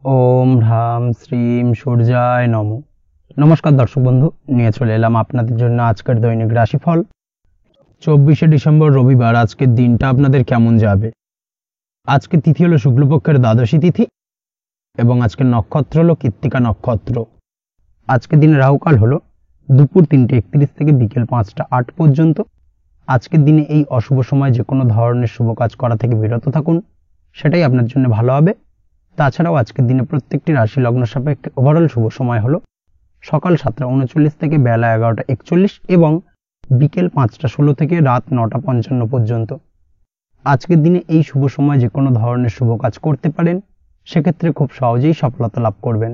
ओम ह्राम श्रीम सूर्याय नमो। नमस्कार दर्शक बंधु, निये चले एलाम आपनादेर जन्य आजकेर दैनिक राशिफल 24 डिसेम्बर रविवार। आजकेर दिनटा आपनादेर केमन जाबे? आजकेर तिथि हलो शुक्लपक्षेर द्वादशी तिथि एबं आजकेर नक्षत्र हलो कृत्तिका नक्षत्र। आजकेर दिने राहुकाल हलो दुपुर 3:31 থেকে বিকেল 5টা 8 পর্যন্ত। আজকের দিনে এই অশুভ সময় যে কোনো ধরনের শুভ কাজ করা থেকে বিরত থাকুন, সেটাই আপনার জন্য ভালো হবে। তাছাড়াও আজকের দিনে প্রত্যেকটি রাশি লগ্ন সাপেক্ষে ওভারঅল শুভ সময় হলো সকাল 7টা 39 থেকে বেলা 11টা 41 এবং বিকেল 5টা 16 থেকে রাত 9টা 55 পর্যন্ত। আজকের দিনে এই শুভ সময় যে কোনো ধরনের শুভ কাজ করতে পারেন, সেক্ষেত্রে খুব সহজেই সফলতা লাভ করবেন।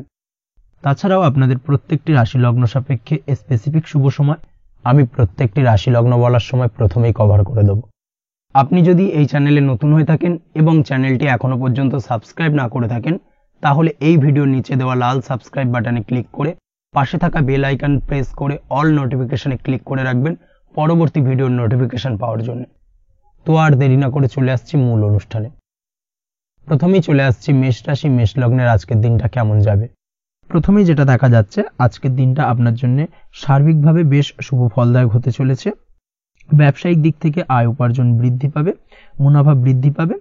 তাছাড়াও আপনাদের প্রত্যেকটি রাশি লগ্ন সাপেক্ষে স্পেসিফিক শুভ সময় আমি প্রত্যেকটি রাশি লগ্ন বলার সময় প্রথমেই কভার করে দেব। আপনি যদি এই চ্যানেলে নতুন হয়ে থাকেন এবং চ্যানেলটি এখনো পর্যন্ত সাবস্ক্রাইব না করে থাকেন, তাহলে এই ভিডিওর নিচে দেওয়া লাল সাবস্ক্রাইব বাটনে ক্লিক করে পাশে থাকা বেল আইকন প্রেস করে অল নোটিফিকেশনে ক্লিক করে রাখবেন পরবর্তী ভিডিওর নোটিফিকেশন পাওয়ার জন্য। তো আর দেরি না করে চলে আসছি মূল অনুষ্ঠানে। প্রথমেই চলে আসছি মেষ রাশি মেষ লগ্নের আজকের দিনটা কেমন যাবে। প্রথমেই যেটা দেখা যাচ্ছে, আজকের দিনটা আপনার জন্য সার্বিকভাবে বেশ শুভ ফলদায়ক হতে চলেছে। ব্যবসায়িক দিক থেকে আয় উপার্জন বৃদ্ধি পাবে, মুনাফা বৃদ্ধি পাবে।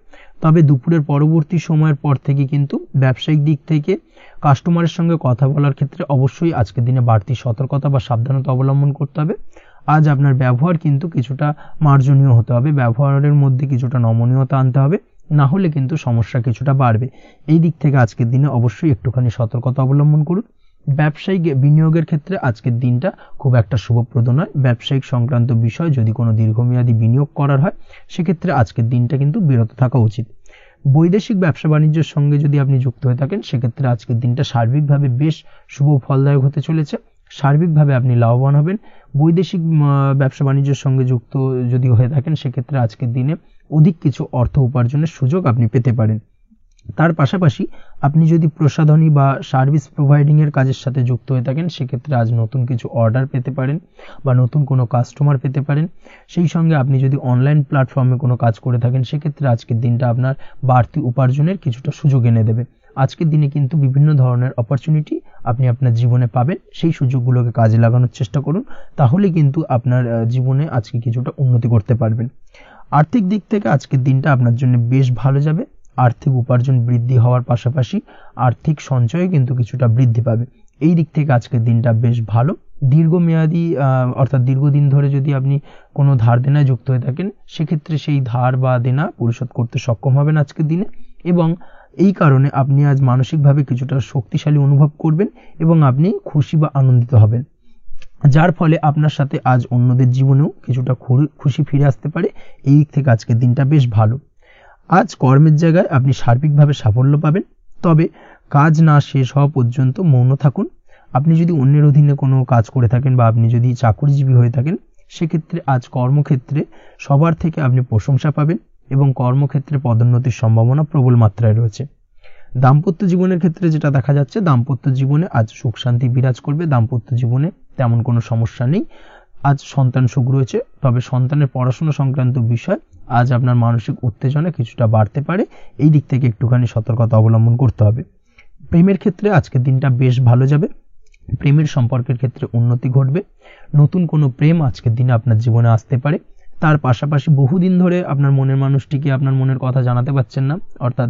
তবে দুপুরের পরবর্তী সময়ের পর থেকে কিন্তু ব্যবসায়িক দিক থেকে কাস্টমারের সঙ্গে কথা বলার ক্ষেত্রে অবশ্যই আজকের দিনে বাড়তি সতর্কতা বা সাবধানতা অবলম্বন করতে হবে। আজ আপনার ব্যবহার কিন্তু কিছুটা মার্জনীয় হতে হবে, ব্যবহারের মধ্যে কিছুটা নমনীয়তা আনতে হবে, না হলে কিন্তু সমস্যা কিছুটা বাড়বে। এই দিক থেকে আজকের দিনে অবশ্যই একটুখানি সতর্কতা অবলম্বন করুন। ব্যবসায়িক বিনিয়োগের ক্ষেত্রে আজকের দিনটা খুব একটা শুভপ্রদ নয়। ব্যবসায়িক সংক্রান্ত বিষয় যদি কোনো দীর্ঘমেয়াদী বিনিয়োগ করার হয়, সেক্ষেত্রে আজকের দিনটা কিন্তু বিরত থাকা উচিত। বৈদেশিক ব্যবসা বাণিজ্যের সঙ্গে যদি আপনি যুক্ত হয়ে থাকেন, সেক্ষেত্রে আজকের দিনটা সার্বিকভাবে বেশ শুভ ফলদায়ক হতে চলেছে। সার্বিকভাবে আপনি লাভবান হবেন। বৈদেশিক ব্যবসা বাণিজ্যের সঙ্গে যুক্ত যদি হয়ে থাকেন, সেক্ষেত্রে আজকের দিনে অধিক কিছু অর্থ উপার্জনের সুযোগ আপনি পেতে পারেন। তার পাশাপাশি আপনি যদি প্রসাধনী বা সার্ভিস প্রোভাইডিং এর কাজের সাথে যুক্ত হয়ে থাকেন, সেক্ষেত্রে আজ নতুন কিছু অর্ডার পেতে পারেন বা নতুন কোনো কাস্টমার পেতে পারেন। সেই সঙ্গে আপনি যদি অনলাইন প্ল্যাটফর্মে কোনো কাজ করে থাকেন, সেক্ষেত্রে আজকের দিনটা আপনার বাড়তি উপার্জনের কিছুটা সুযোগ এনে দেবে। আজকের দিনে কিন্তু বিভিন্ন ধরনের অপরচুনিটি আপনি আপনার জীবনে পাবেন। সেই সুযোগগুলোকে কাজে লাগানোর চেষ্টা করুন, তাহলে কিন্তু আপনার জীবনে আজকে কিছুটা উন্নতি করতে পারবেন। আর্থিক দিক থেকে আজকের দিনটা আপনার জন্য বেশ ভালো যাবে। আর্থিক উপার্জন বৃদ্ধি হওয়ার পাশাপাশি আর্থিক সঞ্চয় কিন্তু কিছুটা বৃদ্ধি পাবে। এই দিক থেকে আজকের দিনটা বেশ ভালো। দীর্ঘমেয়াদী অর্থাৎ দীর্ঘদিন ধরে যদি আপনি কোনো ধার দেনায় যুক্ত হয়ে থাকেন, সেক্ষেত্রে সেই ধার বা দেনা পরিশোধ করতে সক্ষম হবেন আজকের দিনে, এবং এই কারণে আপনি আজ মানসিকভাবে কিছুটা শক্তিশালী অনুভব করবেন এবং আপনি খুশি বা আনন্দিত হবেন, যার ফলে আপনার সাথে আজ অন্যদের জীবনেও কিছুটা খুশি ফিরে আসতে পারে। এই দিক থেকে আজকের দিনটা বেশ ভালো। আজ কর্মের জায়গায় আপনি সার্বিকভাবে সাফল্য পাবেন, তবে কাজ না শেষ হওয়া পর্যন্ত মৌন থাকুন। আপনি যদি অন্যের অধীনে কোনো কাজ করে থাকেন বা আপনি যদি চাকরিজীবী হয়ে থাকেন, সেক্ষেত্রে আজ কর্মক্ষেত্রে সবার থেকে আপনি প্রশংসা পাবেন এবং কর্মক্ষেত্রে পদোন্নতির সম্ভাবনা প্রবল মাত্রায় রয়েছে। দাম্পত্য জীবনের ক্ষেত্রে যেটা দেখা যাচ্ছে, দাম্পত্য জীবনে আজ সুখ শান্তি বিরাজ করবে। দাম্পত্য জীবনে তেমন কোনো সমস্যা নেই। আজ সন্তান সুখ রয়েছে, তবে সন্তানের পড়াশোনা সংক্রান্ত বিষয় আজ আপনার মানসিক উত্তেজনা কিছুটা বাড়তে পারে। এই দিক থেকে একটুখানি সতর্কতা অবলম্বন করতে হবে। প্রেমের ক্ষেত্রে আজকের দিনটা বেশ ভালো যাবে। প্রেমের সম্পর্কের ক্ষেত্রে উন্নতি ঘটবে। নতুন কোনো প্রেম আজকের দিনে আপনার জীবনে আসতে পারে। তার পাশাপাশি বহুদিন ধরে আপনার মনের মানুষটিকে আপনার মনের কথা জানাতে পারছেন না, অর্থাৎ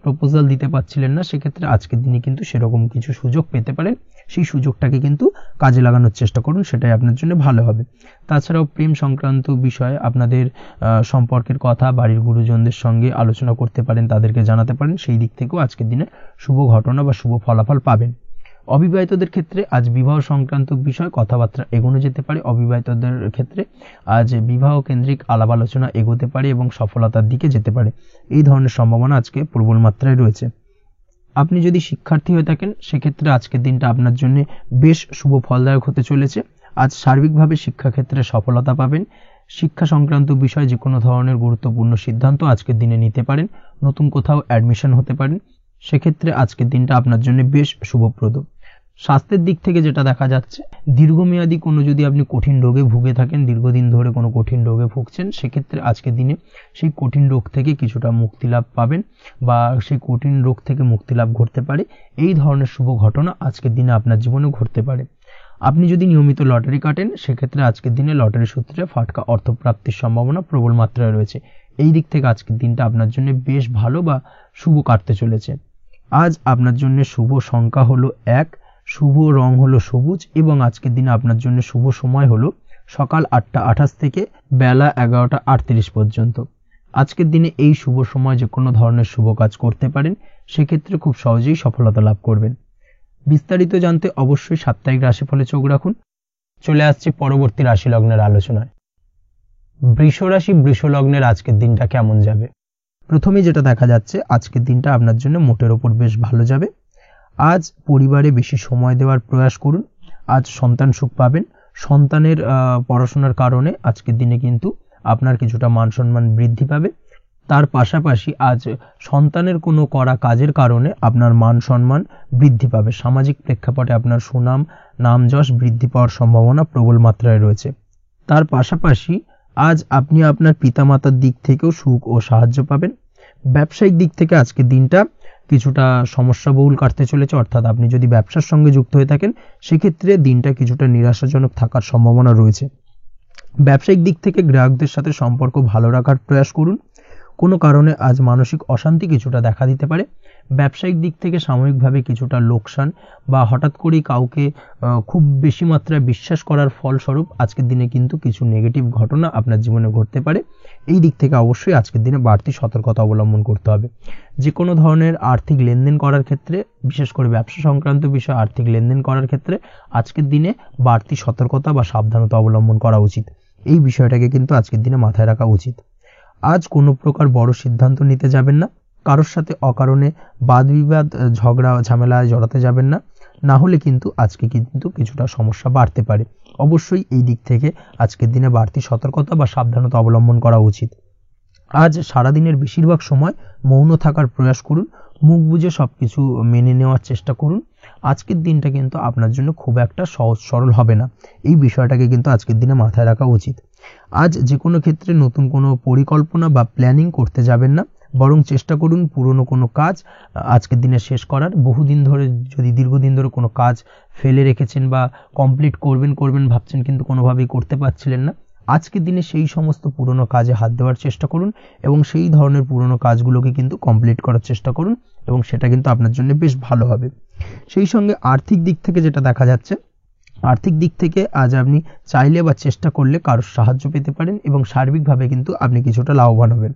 প্রপোজাল দিতে পারছিলেন না, সেক্ষেত্রে আজকের দিনে কিন্তু সেরকম কিছু সুযোগ পেতে পারেন। সেই সুযোগটাকে কিন্তু কাজে লাগানোর চেষ্টা করুন, সেটাই আপনার জন্য ভালো হবে। তাছাড়াও প্রেম সংক্রান্ত বিষয়ে আপনাদের সম্পর্কের কথা বাড়ির গুরুজনদের সঙ্গে আলোচনা করতে পারেন, তাদেরকে জানাতে পারেন। সেই দিক থেকেও আজকের দিনে শুভ ঘটনা বা শুভ ফলাফল পাবেন। অবিবাহিতদের ক্ষেত্রে আজ বিবাহ সংক্রান্ত বিষয় কথাবার্তা এগোনো যেতে পারে। অবিবাহিতদের ক্ষেত্রে আজ বিবাহ কেন্দ্রিক আলাপ আলোচনা এগোতে পারে এবং সফলতার দিকে যেতে পারে। এই ধরনের সম্ভাবনা আজকে প্রবল মাত্রায় রয়েছে। আপনি যদি শিক্ষার্থী হয়ে থাকেন, সেক্ষেত্রে আজকের দিনটা আপনার জন্য বেশ শুভ ফলদায়ক হতে চলেছে। আজ সার্বিকভাবে শিক্ষাক্ষেত্রে সফলতা পাবেন। শিক্ষা সংক্রান্ত বিষয় যে কোনো ধরনের গুরুত্বপূর্ণ সিদ্ধান্ত আজকের দিনে নিতে পারেন। নতুন কোথাও অ্যাডমিশন হতে পারেন, সেক্ষেত্রে আজকের দিনটা আপনার জন্য বেশ শুভপ্রদ। স্বাস্থ্যের দিক থেকে যেটা দেখা যাচ্ছে, দীর্ঘমেয়াদী কোনো যদি আপনি কঠিন রোগে ভুগে থাকেন, দীর্ঘদিন ধরে কোনো কঠিন রোগে ভুগছেন, সেক্ষেত্রে আজকের দিনে সেই কঠিন রোগ থেকে কিছুটা মুক্তি লাভ পাবেন বা সেই কঠিন রোগ থেকে মুক্তি লাভ ঘটতে পারে। এই ধরনের শুভ ঘটনা আজকের দিনে আপনার জীবনে ঘটতে পারে। আপনি যদি নিয়মিত লটারি কাটেন, সেক্ষেত্রে আজকের দিনে লটারি সূত্রে ফাটকা অর্থপ্রাপ্তির সম্ভাবনা প্রবল মাত্রায় রয়েছে। এই দিক থেকে আজকের দিনটা আপনার জন্য বেশ ভালো বা শুভ কাটতে চলেছে। আজ আপনার জন্য শুভ সংখ্যা হলো 1, শুভ রং হলো সবুজ এবং আজকের দিনে আপনার জন্য শুভ সময় হলো সকাল 8টা 28 থেকে বেলা 11টা 38 পর্যন্ত। আজকের দিনে এই শুভ সময় যে কোনো ধরনের শুভ কাজ করতে পারেন, সেক্ষেত্রে খুব সহজেই সফলতা লাভ করবেন। বিস্তারিত জানতে অবশ্যই সাপ্তাহিক রাশিফলে চোখ রাখুন। চলে আসছি পরবর্তী রাশি লগ্নের আলোচনায়। বৃষ রাশি, বৃষ লগ্নের আজকের দিনটা কেমন যাবে? প্রথমে যেটা দেখা যাচ্ছে, আজকের দিনটা আপনার জন্য মোটের ওপর বেশ ভালো যাবে। আজ পরিবারে বেশি সময় দেওয়ার প্রয়াস করুন। আজ সন্তান সুখ পাবেন। সন্তানের পড়াশোনার কারণে আজকের দিনে কিন্তু আপনার কিছুটা মান সম্মান বৃদ্ধি পাবে। তার পাশাপাশি আজ সন্তানের কোনো করা কাজের কারণে আপনার মান সম্মান বৃদ্ধি পাবে। সামাজিক প্রেক্ষাপটে আপনার সুনাম, নাম যশ বৃদ্ধি পাওয়ার সম্ভাবনা প্রবল মাত্রায় রয়েছে। তার পাশাপাশি আজ আপনি আপনার পিতামাতার দিক থেকেও সুখ ও সাহায্য পাবেন। ব্যবসায়িক দিক থেকে আজকের দিনটা কিছুটা সমস্যাবহুল কাটতে চলেছে, অর্থাৎ আপনি যদি ব্যবসার সঙ্গে যুক্ত হয়ে থাকেন, সেক্ষেত্রে দিনটা কিছুটা নিরাশাজনক থাকার সম্ভাবনা রয়েছে। ব্যবসায়িক দিক থেকে গ্রাহকদের সাথে সম্পর্ক ভালো রাখার প্রয়াস করুন। কোনো কারণে আজ মানসিক অশান্তি কিছুটা দেখা দিতে পারে। ব্যবসায়িক দিক থেকে সাময়িকভাবে কিছুটা লোকসান বা হঠাৎ করেই কাউকে খুব বেশি মাত্রায় বিশ্বাস করার ফলস্বরূপ আজকের দিনে কিন্তু কিছু নেগেটিভ ঘটনা আপনার জীবনে ঘটতে পারে। এই দিক থেকে অবশ্যই আজকের দিনে বাড়তি সতর্কতা অবলম্বন করতে হবে। যে কোনো ধরনের আর্থিক লেনদেন করার ক্ষেত্রে, বিশেষ করে ব্যবসা সংক্রান্ত বিষয়ে আর্থিক লেনদেন করার ক্ষেত্রে আজকের দিনে বাড়তি সতর্কতা বা সাবধানতা অবলম্বন করা উচিত। এই বিষয়টাকে কিন্তু আজকের দিনে মাথায় রাখা উচিত। আজ কোনো প্রকার বড় সিদ্ধান্ত নিতে যাবেন না। কারোর সাথে অকারণে বাদ বিবাদ, ঝগড়া ঝামেলায় জড়াতে যাবেন না, না হলে কিন্তু আজকে কিন্তু কিছুটা সমস্যা বাড়তে পারে। অবশ্যই এই দিক থেকে আজকের দিনে বাড়তি সতর্কতা বা সাবধানতা অবলম্বন করা উচিত। আজ সারাদিনের বেশিরভাগ সময় মৌন থাকার প্রয়াস করুন। মুখ বুজে সবকিছু মেনে নেওয়ার চেষ্টা করুন। আজকের দিনটা কিন্তু আপনার জন্য খুব একটা সহজ সরল হবে না। এই বিষয়টাকে কিন্তু আজকের দিনে মাথায় রাখা উচিত। আজ যে কোনো ক্ষেত্রে নতুন কোনো পরিকল্পনা বা প্ল্যানিং করতে যাবেন না, বরং চেষ্টা করুন পুরনো কোনো কাজ আজকের দিনে শেষ করার। বহুদিন ধরে যদি দীর্ঘদিন ধরে কোনো কাজ ফেলে রেখেছেন বা কমপ্লিট করবেন ভাবছেন কিন্তু কোনোভাবেই করতে পারছিলেন না, আজকের দিনে সেই সমস্ত পুরনো কাজে হাত দেওয়ার চেষ্টা করুন এবং সেই ধরনের পুরনো কাজগুলোকে কিন্তু কমপ্লিট করার চেষ্টা করুন এবং সেটা কিন্তু আপনার জন্য বেশ ভালো হবে। সেই সঙ্গে আর্থিক দিক থেকে যেটা দেখা যাচ্ছে, আর্থিক দিক থেকে আজ আপনি চাইলে বা চেষ্টা করলে কারোর সাহায্য পেতে পারেন এবং সার্বিকভাবে কিন্তু আপনি কিছুটা লাভবান হবেন।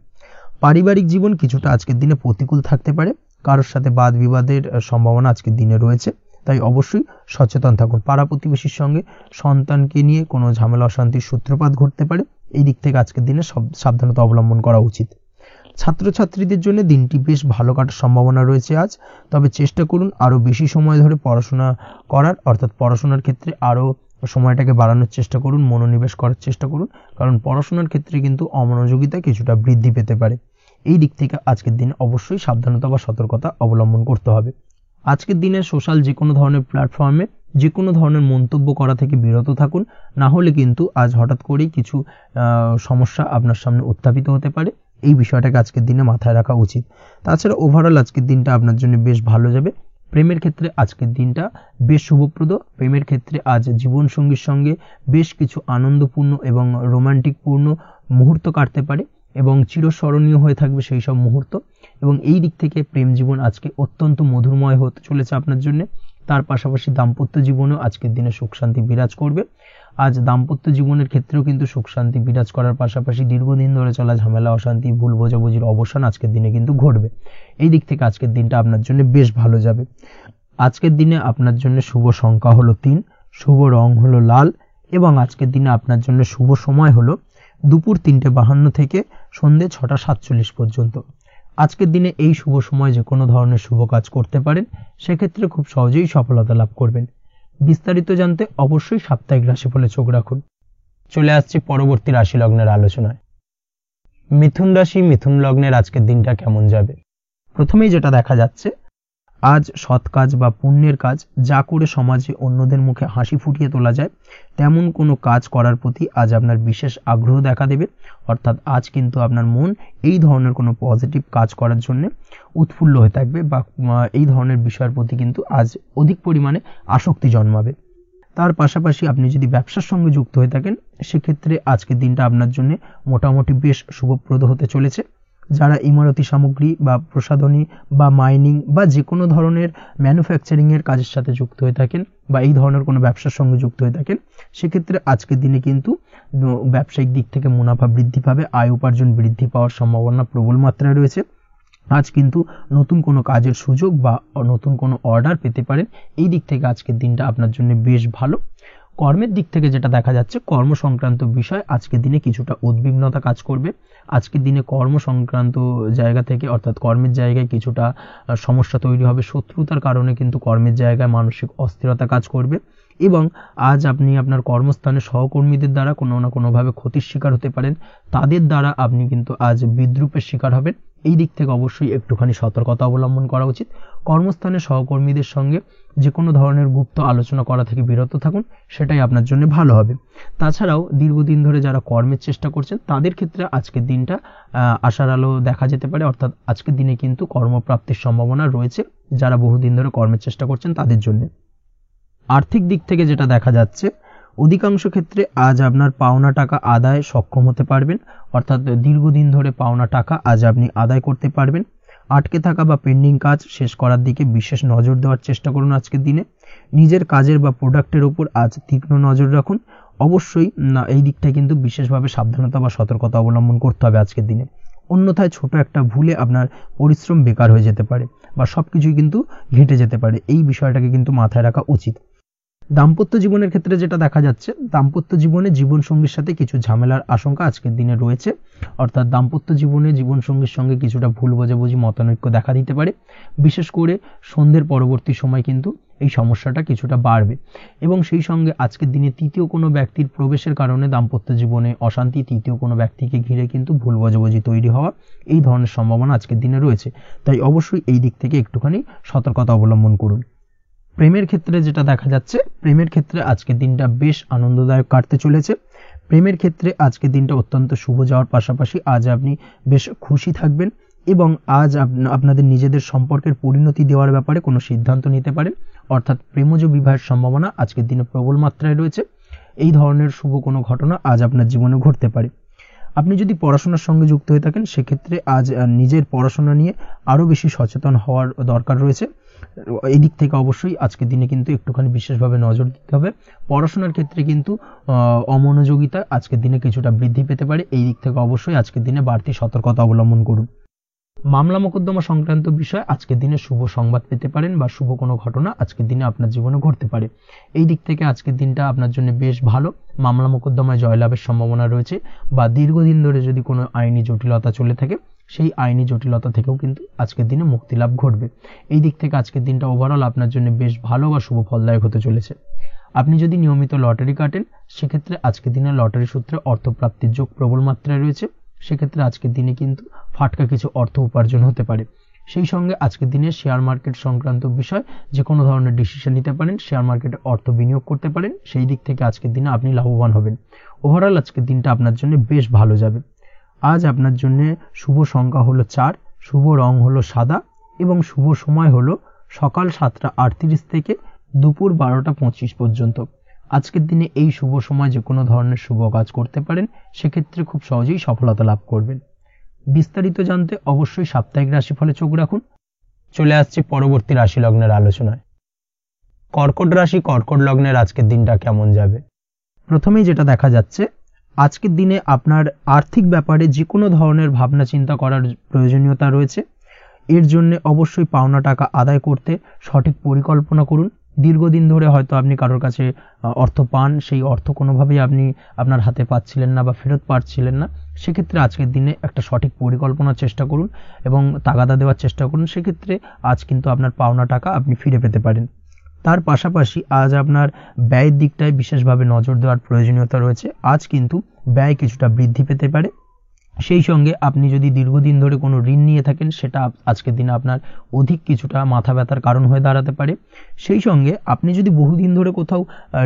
পারিবারিক জীবন কিছুটা আজকের দিনে প্রতিকূল থাকতে পারে। কারোর সাথে বাদ বিবাদের সম্ভাবনা আজকের দিনে রয়েছে, তাই অবশ্যই সচেতন থাকুন। পাড়া প্রতিবেশীর সঙ্গে সন্তানকে নিয়ে কোনো ঝামেলা অশান্তির সূত্রপাত ঘটতে পারে। এই দিক থেকে আজকের দিনে সাবধানতা অবলম্বন করা উচিত। ছাত্রছাত্রীদের জন্য দিনটি বেশ ভালো কাটার সম্ভাবনা রয়েছে আজ। তবে চেষ্টা করুন আরও বেশি সময় ধরে পড়াশোনা করার, অর্থাৎ পড়াশোনার ক্ষেত্রে আরও সময়টাকে বাড়ানোর চেষ্টা করুন, মনোনিবেশ করার চেষ্টা করুন, কারণ পড়াশোনার ক্ষেত্রে কিন্তু অমনোযোগিতা কিছুটা বৃদ্ধি পেতে পারে। এই দিক থেকে আজকের দিনে অবশ্যই সাবধানতা বা সতর্কতা অবলম্বন করতে হবে। আজকের দিনে সোশ্যাল যে কোনো ধরনের প্ল্যাটফর্মে যে কোনো ধরনের মন্তব্য করা থেকে বিরত থাকুন, না হলে কিন্তু আজ হঠাৎ করেই কিছু সমস্যা আপনার সামনে উত্থাপিত হতে পারে। এই বিষয়টাকে আজকের দিনে মাথায় রাখা উচিত। তাছাড়া ওভারঅল আজকের দিনটা আপনার জন্য বেশ ভালো যাবে। প্রেমের ক্ষেত্রে আজকের দিনটা বেশ শুভপ্রদ। প্রেমের ক্ষেত্রে আজ জীবনসঙ্গীর সঙ্গে বেশ কিছু আনন্দপূর্ণ এবং রোমান্টিকপূর্ণ মুহূর্ত কাটতে পারে এবং চিরস্মরণীয় হয়ে থাকবে সেই সব মুহূর্ত, এবং এই দিক থেকে প্রেম জীবন আজকে অত্যন্ত মধুরময় হতে চলেছে আপনার জন্য। তার পাশাপাশি দাম্পত্য জীবনেও আজকের দিনে সুখ শান্তি বিরাজ করবে। আজ দাম্পত্য জীবনের ক্ষেত্রেও কিন্তু সুখ শান্তি বিরাজ করার পাশাপাশি দীর্ঘদিন ধরে চলা ঝামেলা অশান্তি ভুল বোঝাবুঝির অবসান আজকের দিনে কিন্তু ঘটবে। এই দিক থেকে আজকের দিনটা আপনার জন্য বেশ ভালো যাবে। আজকের দিনে আপনার জন্য শুভ সংখ্যা হলো 3, শুভ রং হলো লাল এবং আজকের দিনে আপনার জন্য শুভ সময় হলো দুপুর 3:52 থেকে সন্ধ্যে 6:47 পর্যন্ত। আজকের দিনে এই শুভ সময় যে কোনো ধরনের শুভ কাজ করতে পারেন, সেক্ষেত্রে খুব সহজেই সফলতা লাভ করবেন। বিস্তারিত জানতে অবশ্যই সাপ্তাহিক রাশিফলে চোখ রাখুন। চলে আসছি পরবর্তী রাশি লগ্নের আলোচনায়। মিথুন রাশি, মিথুন লগ্নের আজকের দিনটা কেমন যাবে? প্রথমেই যেটা দেখা যাচ্ছে, আজ সৎ কাজ বা পুণ্যের কাজ যা করে সমাজে অন্যদের মুখে হাসি ফুটিয়ে তোলা যায় তেমন কোনো কাজ করার প্রতি আজ আপনার বিশেষ আগ্রহ দেখা দেবে। অর্থাৎ আজ কিন্তু আপনার মন এই ধরনের কোনো পজিটিভ কাজ করার জন্য উৎফুল্ল হয়ে থাকবে বা এই ধরনের বিষয়ের প্রতি কিন্তু আজ অধিক পরিমাণে আসক্তি জন্মাবে। তার পাশাপাশি আপনি যদি ব্যবসার সঙ্গে যুক্ত হয়ে থাকেন সেক্ষেত্রে আজকের দিনটা আপনার জন্য মোটামুটি বেশ শুভপ্রদ হতে চলেছে। যারা ইমারতি সামগ্রী বা প্রসাধনী বা মাইনিং বা যে কোনো ধরনের ম্যানুফ্যাকচারিংয়ের কাজের সাথে যুক্ত হয়ে থাকেন বা এই ধরনের কোনো ব্যবসার সঙ্গে যুক্ত হয়ে থাকেন সেক্ষেত্রে আজকের দিনে কিন্তু ব্যবসায়িক দিক থেকে মুনাফা বৃদ্ধি পাবে, আয় উপার্জন বৃদ্ধি পাওয়ার সম্ভাবনা প্রবল মাত্রায় রয়েছে। আজ কিন্তু নতুন কোনো কাজের সুযোগ বা নতুন কোনো অর্ডার পেতে পারেন। এই দিক থেকে আজকের দিনটা আপনার জন্য বেশ ভালো। কর্মের দিক থেকে যেটা দেখা যাচ্ছে কর্ম সংক্রান্ত বিষয় আজকের দিনে কিছুটা উদ্বিগ্নতা কাজ করবে। আজকের দিনে কর্ম সংক্রান্ত জায়গা থেকে অর্থাৎ কর্মের জায়গায় কিছুটা সমস্যা তৈরি হবে। শত্রুতার কারণে কিন্তু কর্মের জায়গায় মানসিক অস্থিরতা কাজ করবে এবং আজ আপনি আপনার কর্মস্থানে সহকর্মীদের দ্বারা কোনো না কোনোভাবে ক্ষতির শিকার হতে পারেন। তাদের দ্বারা আপনি কিন্তু আজ বিদ্রূপের শিকার হবেন। এই দিক থেকে অবশ্যই একটুখানি সতর্কতা অবলম্বন করা উচিত। কর্মস্থানে সহকর্মীদের সঙ্গে যে কোনো ধরনের গুপ্ত আলোচনা করা থেকে বিরত থাকুন, সেটাই আপনার জন্য ভালো হবে। তাছাড়াও দীর্ঘদিন ধরে যারা কর্মের চেষ্টা করছেন তাদের ক্ষেত্রে আজকের দিনটা আশার আলো দেখা যেতে পারে। অর্থাৎ আজকের দিনে কিন্তু কর্মপ্রাপ্তির সম্ভাবনা রয়েছে যারা বহুদিন ধরে কর্মের চেষ্টা করছেন তাদের জন্য। আর্থিক দিক থেকে যেটা দেখা যাচ্ছে অধিকাংশ ক্ষেত্রে আজ আপনার পাওনা টাকা আদায় সক্ষম হতে পারবেন। অর্থাৎ দীর্ঘদিন ধরে পাওনা টাকা আজ আপনি আদায় করতে পারবেন। আটকে থাকা বা পেন্ডিং কাজ শেষ করার দিকে বিশেষ নজর দেওয়ার চেষ্টা করুন আজকের দিনে। নিজের কাজের বা প্রোডাক্টের উপর আজ তীক্ষ্ণ নজর রাখুন। অবশ্যই এই দিকটা কিন্তু বিশেষভাবে সাবধানতা বা সতর্কতা অবলম্বন করতে হবে আজকের দিনে। অন্যথায় ছোট একটা ভুলে আপনার পরিশ্রম বেকার হয়ে যেতে পারে বা সবকিছুই কিন্তু ঘেটে যেতে পারে। এই বিষয়টাকে কিন্তু মাথায় রাখা উচিত। দাম্পত্য জীবনের ক্ষেত্রে যেটা দেখা যাচ্ছে দাম্পত্য জীবনে জীবনসঙ্গীর সাথে কিছু ঝামেলার আশঙ্কা আজকের দিনে রয়েছে। অর্থাৎ দাম্পত্য জীবনে জীবনসঙ্গীর সঙ্গে কিছুটা ভুল বোঝাবুঝি মতানৈক্য দেখা দিতে পারে। বিশেষ করে সন্ধ্যের পরবর্তী সময় কিন্তু এই সমস্যাটা কিছুটা বাড়বে এবং সেই সঙ্গে আজকের দিনে তৃতীয় কোনো ব্যক্তির প্রবেশের কারণে দাম্পত্য জীবনে অশান্তি, তৃতীয় কোনো ব্যক্তিকে ঘিরে কিন্তু ভুল বোঝাবুঝি তৈরি হওয়া এই ধরনের সম্ভাবনা আজকের দিনে রয়েছে। তাই অবশ্যই এই দিক থেকে একটুখানি সতর্কতা অবলম্বন করুন। প্রেমের ক্ষেত্রে যেটা দেখা যাচ্ছে প্রেমের ক্ষেত্রে আজকের দিনটা বেশ আনন্দদায়ক কাটতে চলেছে। প্রেমের ক্ষেত্রে আজকের দিনটা অত্যন্ত শুভ যাওয়ার পাশাপাশি আজ আপনি বেশ খুশি থাকবেন এবং আজ আপনাদের নিজেদের সম্পর্কের পরিণতি দেওয়ার ব্যাপারে কোনো সিদ্ধান্ত নিতে পারেন। অর্থাৎ প্রেমজ বিবাহের সম্ভাবনা আজকের দিনে প্রবল মাত্রায় রয়েছে। এই ধরনের শুভ কোনো ঘটনা আজ আপনার জীবনে ঘটতে পারে। আপনি যদি পড়াশোনার সঙ্গে যুক্ত হয়ে থাকেন সেক্ষেত্রে আজ নিজের পড়াশোনা নিয়ে আরও বেশি সচেতন হওয়ার দরকার রয়েছে। এই দিক থেকে অবশ্যই আজকের দিনে কিন্তু একটুখানি বিশেষভাবে নজর দিতে হবে। পড়াশোনার ক্ষেত্রে কিন্তু অমনোযোগিতা আজকের দিনে কিছুটা বৃদ্ধি পেতে পারে। এই দিক থেকে অবশ্যই আজকের দিনে বাড়তি সতর্কতা অবলম্বন করুন। মামলা মোকদ্দমা সংক্রান্ত বিষয় আজকের দিনে শুভ সংবাদ পেতে পারেন বা শুভ কোনো ঘটনা আজকের দিনে আপনার জীবনে ঘটতে পারে। এই দিক থেকে আজকের দিনটা আপনার জন্য বেশ ভালো। মামলা মোকদ্দমায় জয়লাভের সম্ভাবনা রয়েছে বা দীর্ঘদিন ধরে যদি কোনো আইনি জটিলতা চলে থাকে সেই আইনি জটিলতা থেকেও কিন্তু আজকের দিনে মুক্তি লাভ ঘটবে। এই দিক থেকে আজকের দিনটা ওভারঅল আপনার জন্য বেশ ভালো বা শুভ ফলদায়ক হতে চলেছে। আপনি যদি নিয়মিত লটারি কাটেন সেক্ষেত্রে আজকের দিনে লটারি সূত্রে অর্থপ্রাপ্তির যোগ প্রবল মাত্রায় রয়েছে। সেক্ষেত্রে আজকের দিনে কিন্তু ফাটকা কিছু অর্থ উপার্জন হতে পারে। সেই সঙ্গে আজকের দিনে শেয়ার মার্কেট সংক্রান্ত বিষয় যে কোনো ধরনের ডিসিশন নিতে পারেন, শেয়ার মার্কেটে অর্থ বিনিয়োগ করতে পারেন। সেই দিক থেকে আজকের দিনে আপনি লাভবান হবেন। ওভারঅল আজকের দিনটা আপনার জন্য বেশ ভালো যাবে। আজ আপনার জন্য শুভ সংখ্যা হলো 4, শুভ রং হলো সাদা এবং শুভ সময় হলো সকাল 7টা 38 থেকে দুপুর 12টা 25 পর্যন্ত। আজকের দিনে এই শুভ সময় যে কোনো ধরনের শুভ কাজ করতে পারেন, সেক্ষেত্রে খুব সহজেই সফলতা লাভ করবেন। বিস্তারিত জানতে অবশ্যই সাপ্তাহিক রাশিফলে চোখ রাখুন। চলে আসছে পরবর্তী রাশি লগ্নের আলোচনায়। কর্কট রাশি কর্কট লগ্নের আজকের দিনটা কেমন যাবে? প্রথমেই যেটা দেখা যাচ্ছে আজকের দিনে আপনার আর্থিক ব্যাপারে যে কোনো ধরনের ভাবনা চিন্তা করার প্রয়োজনীয়তা রয়েছে। এর জন্য অবশ্যই পাওনা টাকা আদায় করতে সঠিক পরিকল্পনা করুন। দীর্ঘদিন ধরে হয়তো আপনি কারোর কাছে অর্থ পান, সেই অর্থ কোনোভাবেই আপনি আপনার হাতে পাচ্ছিলেন না বা ফেরত পাচ্ছিলেন না। সেক্ষেত্রে আজকের দিনে একটা সঠিক পরিকল্পনার চেষ্টা করুন এবং তাগাদা দেওয়ার চেষ্টা করুন। সেক্ষেত্রে আজ কিন্তু আপনার পাওনা টাকা আপনি ফিরে পেতে পারেন। তার পাশাপাশি আজ আপনার ব্যয়ের দিকটায় বিশেষভাবে নজর দেওয়ার প্রয়োজনীয়তা রয়েছে। আজ কিন্তু ব্যয় কিছুটা বৃদ্ধি পেতে পারে। সেই সঙ্গে আপনি যদি দীর্ঘদিন ধরে কোনো ঋণ নিয়ে থাকেন সেটা আজকের দিনে আপনার অধিক কিছুটা মাথা ব্যথার কারণ হয়ে দাঁড়াতে পারে। সেই সঙ্গে আপনি যদি বহুদিন ধরে কোথাও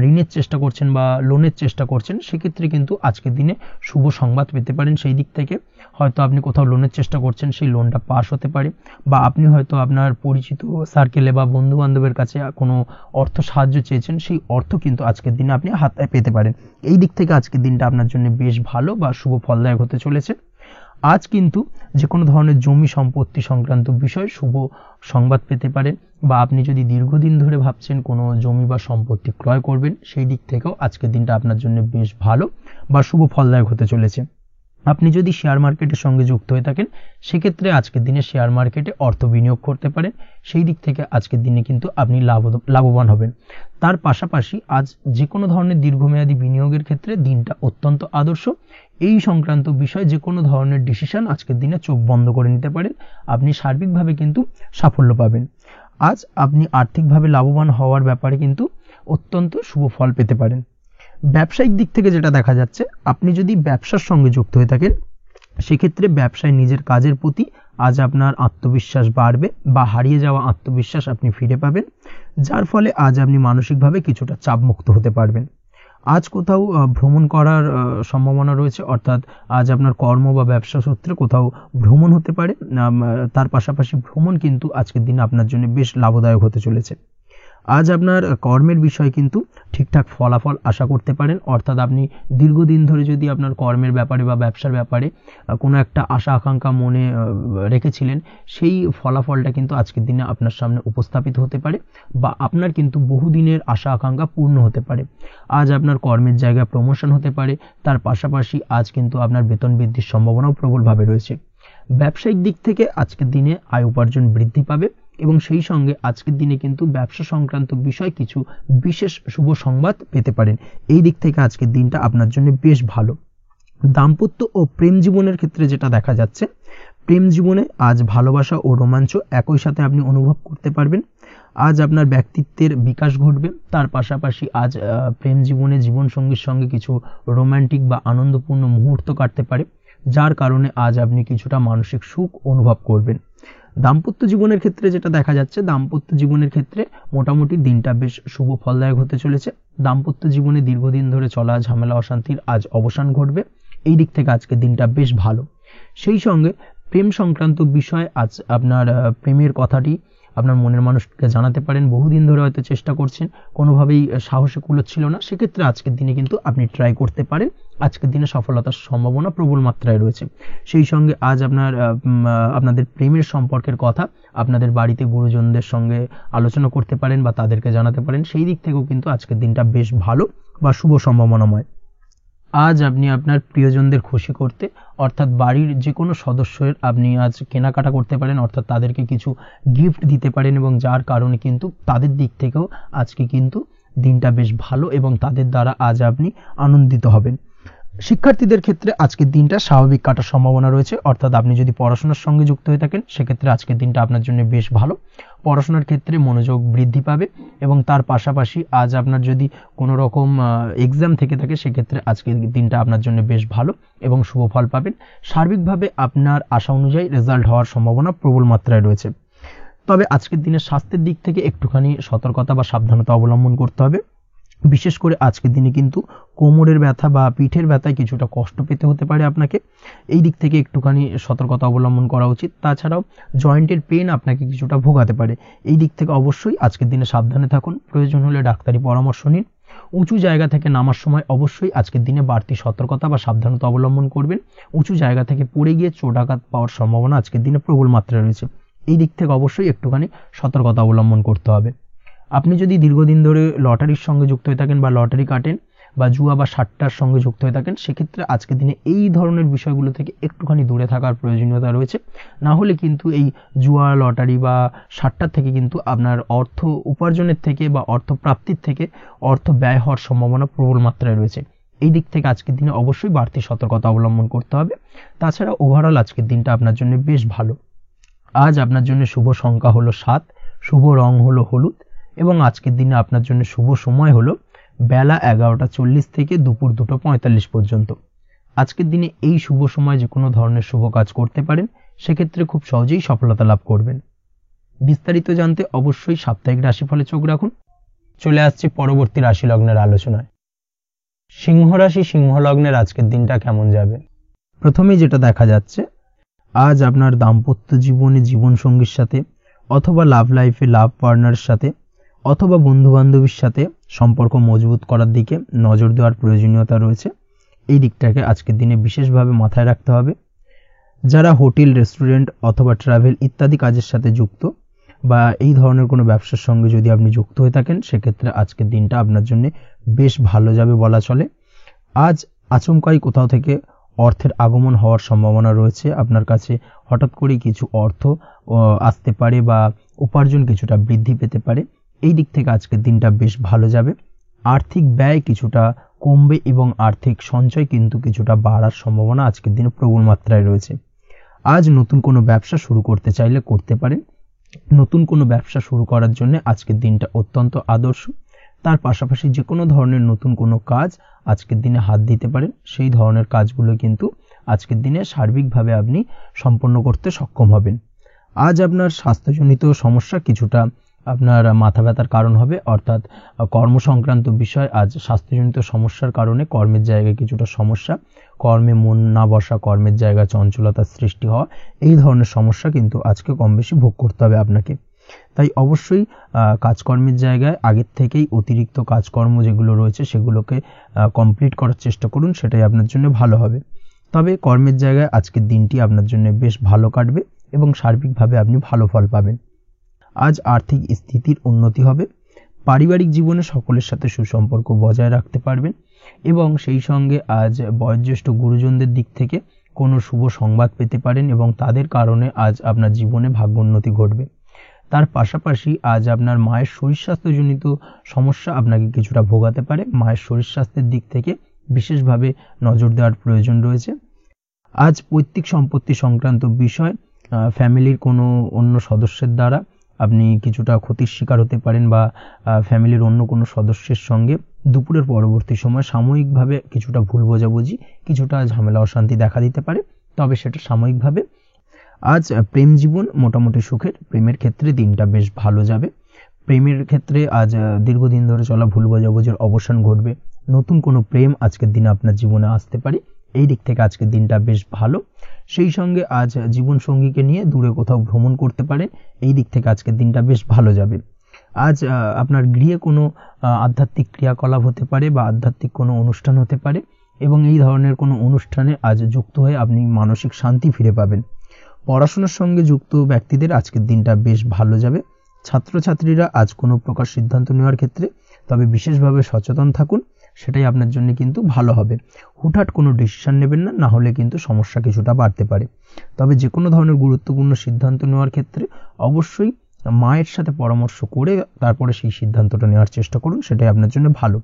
ঋণের চেষ্টা করছেন বা লোনের চেষ্টা করছেন, সেক্ষেত্রে কিন্তু আজকের দিনে শুভ সংবাদ পেতে পারেন। সেই দিক থেকে হয়তো আপনি কোথাও লোনের চেষ্টা করছেন, সেই লোনটা পাস হতে পারে, বা আপনি হয়তো আপনার পরিচিত সার্কেলে বা বন্ধু বান্ধবের কাছে কোনো অর্থ সাহায্য চেয়েছেন, সেই অর্থ কিন্তু আজকের দিনে আপনি হাতে পেতে পারেন। এই দিক থেকে আজকের দিনটা আপনার জন্য বেশ ভালো বা শুভ ফলদায়ক হতে চলেছে। আজ কিন্তু যে কোনো ধরনের জমি সম্পত্তি সংক্রান্ত বিষয় শুভ সংবাদ পেতে পারেন, বা আপনি যদি দীর্ঘদিন ধরে ভাবছেন কোনো জমি বা সম্পত্তি ক্রয় করবেন, সেই দিক থেকেও আজকের দিনটা আপনার জন্য বেশ ভালো বা শুভ ফলদায়ক হতে চলেছে। আপনি যদি শেয়ার মার্কেটের সঙ্গে যুক্ত হয়ে থাকেন, সেক্ষেত্রে আজকের দিনে শেয়ার মার্কেটে অর্থ বিনিয়োগ করতে পারেন। সেই দিক থেকে আজকের দিনে কিন্তু আপনি লাভবান হবেন। তার পাশাপাশি আজ যে কোনো ধরনের দীর্ঘমেয়াদী বিনিয়োগের ক্ষেত্রে দিনটা অত্যন্ত আদর্শ। এই সংক্রান্ত বিষয় যে কোনো ধরনের ডিসিশন আজকের দিনে চোখ বন্ধ করে নিতে পারেন, আপনি সার্বিকভাবে কিন্তু সাফল্য পাবেন। আজ আপনি আর্থিকভাবে লাভবান হওয়ার ব্যাপারে কিন্তু অত্যন্ত শুভ ফল পেতে পারেন। ব্যবসায়িক দিক থেকে যেটা দেখা যাচ্ছে, আপনি যদি ব্যবসার সঙ্গে যুক্ত হয়ে থাকেন, সেক্ষেত্রে ব্যবসায় নিজের কাজের প্রতি আজ আপনার আত্মবিশ্বাস বাড়বে, বা হারিয়ে যাওয়া আত্মবিশ্বাস আপনি ফিরে পাবেন, যার ফলে আজ আপনি মানসিকভাবে কিছুটা চাপমুক্ত হতে পারবেন। আজ কোথাও ভ্রমণ করার সম্ভাবনা রয়েছে, অর্থাৎ আজ আপনার কর্ম বা ব্যবসা সূত্রে কোথাও ভ্রমণ হতে পারে। তার পাশাপাশি ভ্রমণ কিন্তু আজকের দিনে আপনার জন্য বেশ লাভদায়ক হতে চলেছে। আজ আপনার কর্মের বিষয়ে কিন্তু ঠিকঠাক ফলাফল আশা করতে পারেন, অর্থাৎ আপনি দীর্ঘদিন ধরে যদি আপনার কর্মের ব্যাপারে বা ব্যবসার ব্যাপারে কোনো একটা আশা আকাঙ্ক্ষা মনে রেখেছিলেন, সেই ফলাফলটা কিন্তু আজকের দিনে আপনার সামনে উপস্থাপিত হতে পারে, বা আপনার কিন্তু বহুদিনের আশা আকাঙ্ক্ষা পূর্ণ হতে পারে। আজ আপনার কর্মের জায়গায় প্রমোশন হতে পারে। তার পাশাপাশি আজ কিন্তু আপনার বেতন বৃদ্ধির সম্ভাবনাও প্রবলভাবে রয়েছে। ব্যবসায়িক দিক থেকে আজকের দিনে আয় উপার্জন বৃদ্ধি পাবে, এবং সেই সঙ্গে আজকের দিনে কিন্তু ব্যবসা সংক্রান্ত বিষয় কিছু বিশেষ শুভ সংবাদ পেতে পারেন। এই দিক থেকে আজকের দিনটা আপনার জন্য বেশ ভালো। দাম্পত্য ও প্রেম জীবনের ক্ষেত্রে যেটা দেখা যাচ্ছে, প্রেম জীবনে আজ ভালোবাসা ও রোমাঞ্চ একই সাথে আপনি অনুভব করতে পারবেন। আজ আপনার ব্যক্তিত্বের বিকাশ ঘটবে। তার পাশাপাশি আজ প্রেম জীবনে জীবনসঙ্গীর সঙ্গে কিছু রোমান্টিক বা আনন্দপূর্ণ মুহূর্ত কাটতে পারে, যার কারণে আজ আপনি কিছুটা মানসিক সুখ অনুভব করবেন। দাম্পত্য জীবনের ক্ষেত্রে যেটা দেখা যাচ্ছে, দাম্পত্য জীবনের ক্ষেত্রে মোটামুটি দিনটা বেশ শুভ ফলদায়ক হতে চলেছে। দাম্পত্য জীবনে দীর্ঘদিন ধরে চলা ঝামেলা অশান্তির আজ অবসান ঘটবে। এই দিক থেকে আজকের দিনটা বেশ ভালো। সেই সঙ্গে প্রেম সংক্রান্ত বিষয় আজ আপনার প্রেমের কথাটি আপনার মনের মানুষকে জানাতে পারেন। বহুদিন ধরে হয়তো চেষ্টা করছেন, কোনোভাবেই সাহসে কুলোচ্ছিল না, সেক্ষেত্রে আজকের দিনে কিন্তু আপনি ট্রাই করতে পারেন। আজকের দিনে সফলতার সম্ভাবনা প্রবল মাত্রায় রয়েছে। সেই সঙ্গে আজ আপনাদের প্রেমের সম্পর্কের কথা আপনাদের বাড়িতে গুরুজনদের সঙ্গে আলোচনা করতে পারেন, বা তাদেরকে জানাতে পারেন। সেই দিক থেকেও কিন্তু আজকের দিনটা বেশ ভালো বা শুভ সম্ভাবনাময়। আজ আপনি আপনার প্রিয়জনদের খুশি করতে, অর্থাৎ বাড়ির যে কোনো সদস্যের আপনি আজ কেনাকাটা করতে পারেন, অর্থাৎ তাদেরকে কিছু গিফট দিতে পারেন, এবং যার কারণে কিন্তু তাদের দিক থেকেও আজকে কিন্তু দিনটা বেশ ভালো, এবং তাদের দ্বারা আজ আপনি আনন্দিত হবেন। শিক্ষার্থীদের ক্ষেত্রে আজকের দিনটা স্বাভাবিক কাটার সম্ভাবনা রয়েছে, অর্থাৎ আপনি যদি পড়াশোনার সঙ্গে যুক্ত হয়ে থাকেন, সেক্ষেত্রে আজকের দিনটা আপনার জন্য বেশ ভালো। পড়াশোনার ক্ষেত্রে মনোযোগ বৃদ্ধি পাবে, এবং তার পাশাপাশি আজ আপনার যদি কোনো রকম এক্সাম থেকে থাকে, সেক্ষেত্রে আজকের দিনটা আপনার জন্য বেশ ভালো এবং শুভ ফল পাবেন। সার্বিকভাবে আপনার আশা অনুযায়ী রেজাল্ট হওয়ার সম্ভাবনা প্রবল মাত্রায় রয়েছে। তবে আজকের দিনে স্বাস্থ্যের দিক থেকে একটুখানি সতর্কতা বা সাবধানতা অবলম্বন করতে হবে। বিশেষ করে আজকের দিনে কিন্তু কোমরের ব্যথা বা পিঠের ব্যথায় কিছুটা কষ্ট পেতে হতে পারে আপনাকে। এই দিক থেকে একটুখানি সতর্কতা অবলম্বন করা উচিত। তাছাড়াও জয়েন্টের পেন আপনাকে কিছুটা ভোগাতে পারে। এই দিক থেকে অবশ্যই আজকের দিনে সাবধানে থাকুন। প্রয়োজন হলে ডাক্তারি পরামর্শ নিন। উঁচু জায়গা থেকে নামার সময় অবশ্যই আজকের দিনে বাড়তি সতর্কতা বা সাবধানতা অবলম্বন করবেন। উঁচু জায়গা থেকে পড়ে গিয়ে চোটাঘাত পাওয়ার সম্ভাবনা আজকের দিনে প্রবল মাত্রায় রয়েছে। এই দিক থেকে অবশ্যই একটুখানি সতর্কতা অবলম্বন করতে হবে। আপনি যদি দীর্ঘদিন ধরে লটারির সঙ্গে যুক্ত হয়ে থাকেন, বা লটারি কাটেন, বা জুয়া বা সাট্টার সঙ্গে যুক্ত হয়ে থাকেন, সেক্ষেত্রে আজকের দিনে এই ধরনের বিষয়গুলো থেকে একটুখানি দূরে থাকার প্রয়োজনীয়তা রয়েছে। না হলে কিন্তু এই জুয়া, লটারি বা সাট্টার থেকে কিন্তু আপনার অর্থ উপার্জনের থেকে বা অর্থ প্রাপ্তির থেকে অর্থ ব্যয় হওয়ার সম্ভাবনা প্রবল মাত্রায় রয়েছে। এই দিক থেকে আজকের দিনে অবশ্যই বাড়তি সতর্কতা অবলম্বন করতে হবে। তাছাড়া ওভারঅল আজকের দিনটা আপনার জন্য বেশ ভালো। আজ আপনার জন্য শুভ সংখ্যা হলো 7, শুভ রং হলো হলুদ, এবং আজকের দিনে আপনার জন্য শুভ সময় হলো বেলা 11:40 থেকে দুপুর 2:45 পর্যন্ত। আজকের দিনে এই শুভ সময় যে কোনো ধরনের শুভ কাজ করতে পারেন, সেক্ষেত্রে খুব সহজেই সফলতা লাভ করবেন। বিস্তারিত জানতে অবশ্যই সাপ্তাহিক রাশিফলে চোখ রাখুন। চলে আসছি পরবর্তী রাশি লগ্নের আলোচনায়। সিংহ রাশি, সিংহ লগ্নের আজকের দিনটা কেমন যাবে? প্রথমেই যেটা দেখা যাচ্ছে, আজ আপনার দাম্পত্য জীবনে জীবনসঙ্গীর সাথে অথবা লাভ লাইফে লাভ পার্টনারের সাথে অথবা বন্ধু বান্ধবীর সাথে সম্পর্ক মজবুত করার দিকে নজর দেওয়ার প্রয়োজনীয়তা রয়েছে। এই দিকটাকে আজকের দিনে বিশেষভাবে মাথায় রাখতে হবে। যারা হোটেল, রেস্টুরেন্ট অথবা ট্রাভেল ইত্যাদি কাজের সাথে যুক্ত বা এই ধরনের কোনো ব্যবসার সঙ্গে যদি আপনি যুক্ত হয়ে থাকেন, সেক্ষেত্রে আজকের দিনটা আপনার জন্য বেশ ভালো যাবে বলা চলে। আজ আচমকাই কোথাও থেকে অর্থের আগমন হওয়ার সম্ভাবনা রয়েছে। আপনার কাছে হঠাৎ করেই কিছু অর্থ আসতে পারে বা উপার্জন কিছুটা বৃদ্ধি পেতে পারে। এই দিক থেকে আজকের দিনটা বেশ ভালো যাবে। আর্থিক ব্যয় কিছুটা কমবে এবং আর্থিক সঞ্চয় কিন্তু কিছুটা বাড়ার সম্ভাবনা আজকের দিনে প্রবল মাত্রায় রয়েছে। আজ নতুন কোনো ব্যবসা শুরু করতে চাইলে করতে পারেন। নতুন কোনো ব্যবসা শুরু করার জন্য আজকের দিনটা অত্যন্ত আদর্শ। তার পাশাপাশি যে কোনো ধরনের নতুন কোনো কাজ আজকের দিনে হাত দিতে পারেন। সেই ধরনের কাজগুলো কিন্তু আজকের দিনে সার্বিকভাবে আপনি সম্পন্ন করতে সক্ষম হবেন। আজ আপনার স্বাস্থ্যজনিত সমস্যা কিছুটা আপনার মাথা ব্যথার কারণ হবে, অর্থাৎ কর্ম সংক্রান্ত বিষয়। আজ স্বাস্থ্যজনিত সমস্যার কারণে কর্মের জায়গায় কিছুটা সমস্যা, কর্মে মন না বসা, কর্মের জায়গায় চঞ্চলতার সৃষ্টি হওয়া, এই ধরনের সমস্যা কিন্তু আজকে কম বেশি ভোগ করতে হবে আপনাকে। তাই অবশ্যই কাজকর্মের জায়গায় আগের থেকেই অতিরিক্ত কাজকর্ম যেগুলো রয়েছে সেগুলোকে কমপ্লিট করার চেষ্টা করুন, সেটাই আপনার জন্য ভালো হবে। তবে কর্মের জায়গায় আজকের দিনটি আপনার জন্য বেশ ভালো কাটবে এবং সার্বিকভাবে আপনি ভালো ফল পাবেন। আজ আর্থিক স্থিতির উন্নতি হবে। পারিবারিক জীবনে সকলের সাথে সুসম্পর্ক বজায় রাখতে পারবেন এবং সেই সঙ্গে আজ বয়োজ্যেষ্ঠ গুরুজনদের দিক থেকে কোনো শুভ সংবাদ পেতে পারেন এবং তাদের কারণে আজ আপনার জীবনে ভাগ্যোন্নতি ঘটবে। তার পাশাপাশি আজ আপনার মায়ের শরীর স্বাস্থ্যজনিত সমস্যা আপনাকে কিছুটা ভোগাতে পারে। মায়ের শরীর স্বাস্থ্যের দিক থেকে বিশেষভাবে নজর দেওয়ার প্রয়োজন রয়েছে। আজ পৈতৃক সম্পত্তি সংক্রান্ত বিষয়, ফ্যামিলির কোনো অন্য সদস্যের দ্বারা আপনি কিছুটা ক্ষতির শিকার হতে পারেন বা ফ্যামিলির অন্য কোনো সদস্যের সঙ্গে দুপুরের পরবর্তী সময় সাময়িকভাবে কিছুটা ভুল বোঝাবুঝি, কিছুটা ঝামেলা অশান্তি দেখা দিতে পারে, তবে সেটা সাময়িকভাবে। আজ প্রেম জীবন মোটামুটি সুখের। প্রেমের ক্ষেত্রে দিনটা বেশ ভালো যাবে। প্রেমের ক্ষেত্রে আজ দীর্ঘদিন ধরে চলা ভুল বোঝাবুঝির অবসান ঘটবে। নতুন কোনো প্রেম আজকের দিনে আপনার জীবনে আসতে পারে। এই দিক থেকে আজকের দিনটা বেশ ভালো। সেই সঙ্গে আজ জীবন সঙ্গীকে নিয়ে দূরে কোথাও ভ্রমণ করতে পারে। এই দিক থেকে আজকের দিনটা বেশ ভালো যাবে। আজ আপনার গৃহে কোনো আধ্যাত্মিক ক্রিয়াকলাপ হতে পারে বা আধ্যাত্মিক কোনো অনুষ্ঠান হতে পারে এবং এই ধরনের কোনো অনুষ্ঠানে আজ যুক্ত হয়ে আপনি মানসিক শান্তি ফিরে পাবেন। পড়াশোনার সঙ্গে যুক্ত ব্যক্তিদের আজকের দিনটা বেশ ভালো যাবে। ছাত্রছাত্রীরা আজ কোনো প্রকার সিদ্ধান্ত নেওয়ার ক্ষেত্রে তবে বিশেষভাবে সচেতন থাকুন, সেটাই আপনার জন্য কিন্তু ভালো হবে। হুটহাট কোনো ডিসিশন নেবেন না, না হলে কিন্তু সমস্যা কিছুটা বাড়তে পারে। তবে যে কোনো ধরনের গুরুত্বপূর্ণ সিদ্ধান্ত নেওয়ার ক্ষেত্রে অবশ্যই মায়ের সাথে পরামর্শ করে তারপরে সেই সিদ্ধান্তটা নেওয়ার চেষ্টা করুন, সেটাই আপনার জন্য ভালো।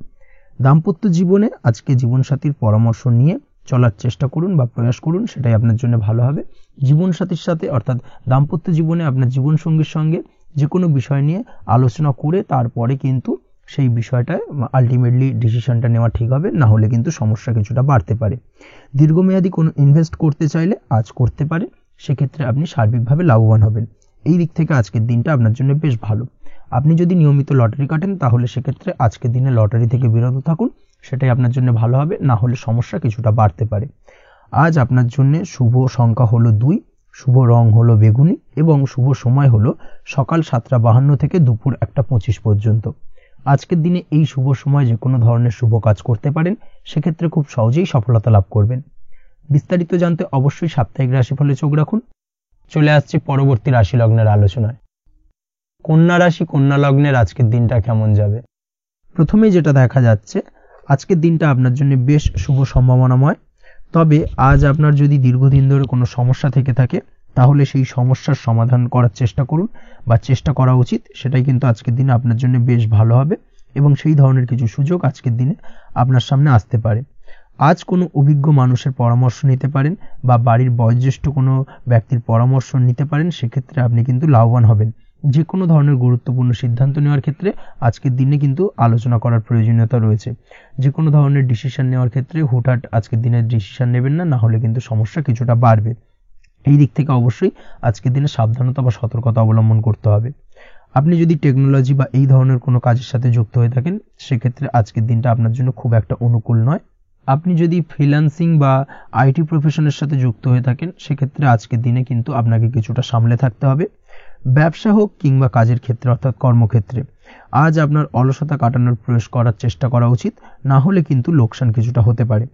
দাম্পত্য জীবনে আজকে জীবনসাথীর পরামর্শ নিয়ে চলার চেষ্টা করুন বা প্রয়াস করুন, সেটাই আপনার জন্য ভালো হবে। জীবনসাথীর সাথে অর্থাৎ দাম্পত্য জীবনে আপনার জীবনসঙ্গীর সঙ্গে যে কোনো বিষয় নিয়ে আলোচনা করে তারপরে কিন্তু সেই বিষয়টায় আলটিমেটলি ডিসিশনটা নেওয়া ঠিক হবে, না হলে কিন্তু সমস্যা কিছুটা বাড়তে পারে। দীর্ঘমেয়াদী কোনো ইনভেস্ট করতে চাইলে আজ করতে পারে, সেক্ষেত্রে আপনি সার্বিকভাবে লাভবান হবেন। এই দিক থেকে আজকের দিনটা আপনার জন্য বেশ ভালো। আপনি যদি নিয়মিত লটারি কাটেন তাহলে সেক্ষেত্রে আজকের দিনে লটারি থেকে বিরত থাকুন, সেটাই আপনার জন্য ভালো হবে, না হলে সমস্যা কিছুটা বাড়তে পারে। আজ আপনার জন্য শুভ সংখ্যা হলো 2, শুভ রং হলো বেগুনি এবং শুভ সময় হলো সকাল 7:52 থেকে দুপুর 1:25 পর্যন্ত। আজকের দিনে এই শুভ সময় যে কোনো ধরনের শুভ কাজ করতে পারেন, সেক্ষেত্রে খুব সহজেই সফলতা লাভ করবেন। বিস্তারিত জানতে অবশ্যই সাপ্তাহিক রাশিফলে চোখ রাখুন। চলে আসছি পরবর্তী রাশি লগ্নের আলোচনায়। কন্যা রাশি, কন্যা লগ্নের আজকের দিনটা কেমন যাবে? প্রথমেই যেটা দেখা যাচ্ছে, আজকের দিনটা আপনার জন্য বেশ শুভ সম্ভাবনাময়। তবে আজ আপনার যদি দীর্ঘদিন ধরে কোনো সমস্যা থেকে থাকে তাহলে সেই সমস্যার সমাধান করার চেষ্টা করুন বা চেষ্টা করা উচিত, সেটাই কিন্তু আজকের দিনে আপনার জন্য বেশ ভালো হবে এবং সেই ধরনের কিছু সুযোগ আজকের দিনে আপনার সামনে আসতে পারে। আজ কোনো অভিজ্ঞ মানুষের পরামর্শ নিতে পারেন বা বাড়ির বয়োজ্যেষ্ঠ কোনো ব্যক্তির পরামর্শ নিতে পারেন, সেক্ষেত্রে আপনি কিন্তু লাভবান হবেন। যে কোনো ধরনের গুরুত্বপূর্ণ সিদ্ধান্ত নেওয়ার ক্ষেত্রে আজকের দিনে কিন্তু আলোচনা করার প্রয়োজনীয়তা রয়েছে। যে কোনো ধরনের ডিসিশন নেওয়ার ক্ষেত্রে হুটহাট আজকের দিনে ডিসিশন নেবেন না, না হলে কিন্তু সমস্যা কিছুটা বাড়বে। এই দিক থেকে অবশ্যই আজকের দিনে সাবধানতা বা সতর্কতা অবলম্বন করতে হবে। আপনি যদি টেকনোলজি বা এই ধরনের কোনো কাজের সাথে যুক্ত হয়ে থাকেন, সেক্ষেত্রে আজকের দিনটা আপনার জন্য খুব একটা অনুকূল নয়। আপনি যদি ফ্রিল্যান্সিং বা আইটি প্রফেশনের সাথে যুক্ত হয়ে থাকেন, সেক্ষেত্রে আজকের দিনে কিন্তু আপনাকে কিছুটা সামলে থাকতে হবে। ব্যবসা হোক কিংবা কাজের ক্ষেত্রে অর্থাৎ কর্মক্ষেত্রে আজ আপনার অলসতা কাটানোর প্রয়াস করার চেষ্টা করা উচিত, না হলে কিন্তু লোকসান কিছুটা হতে পারে।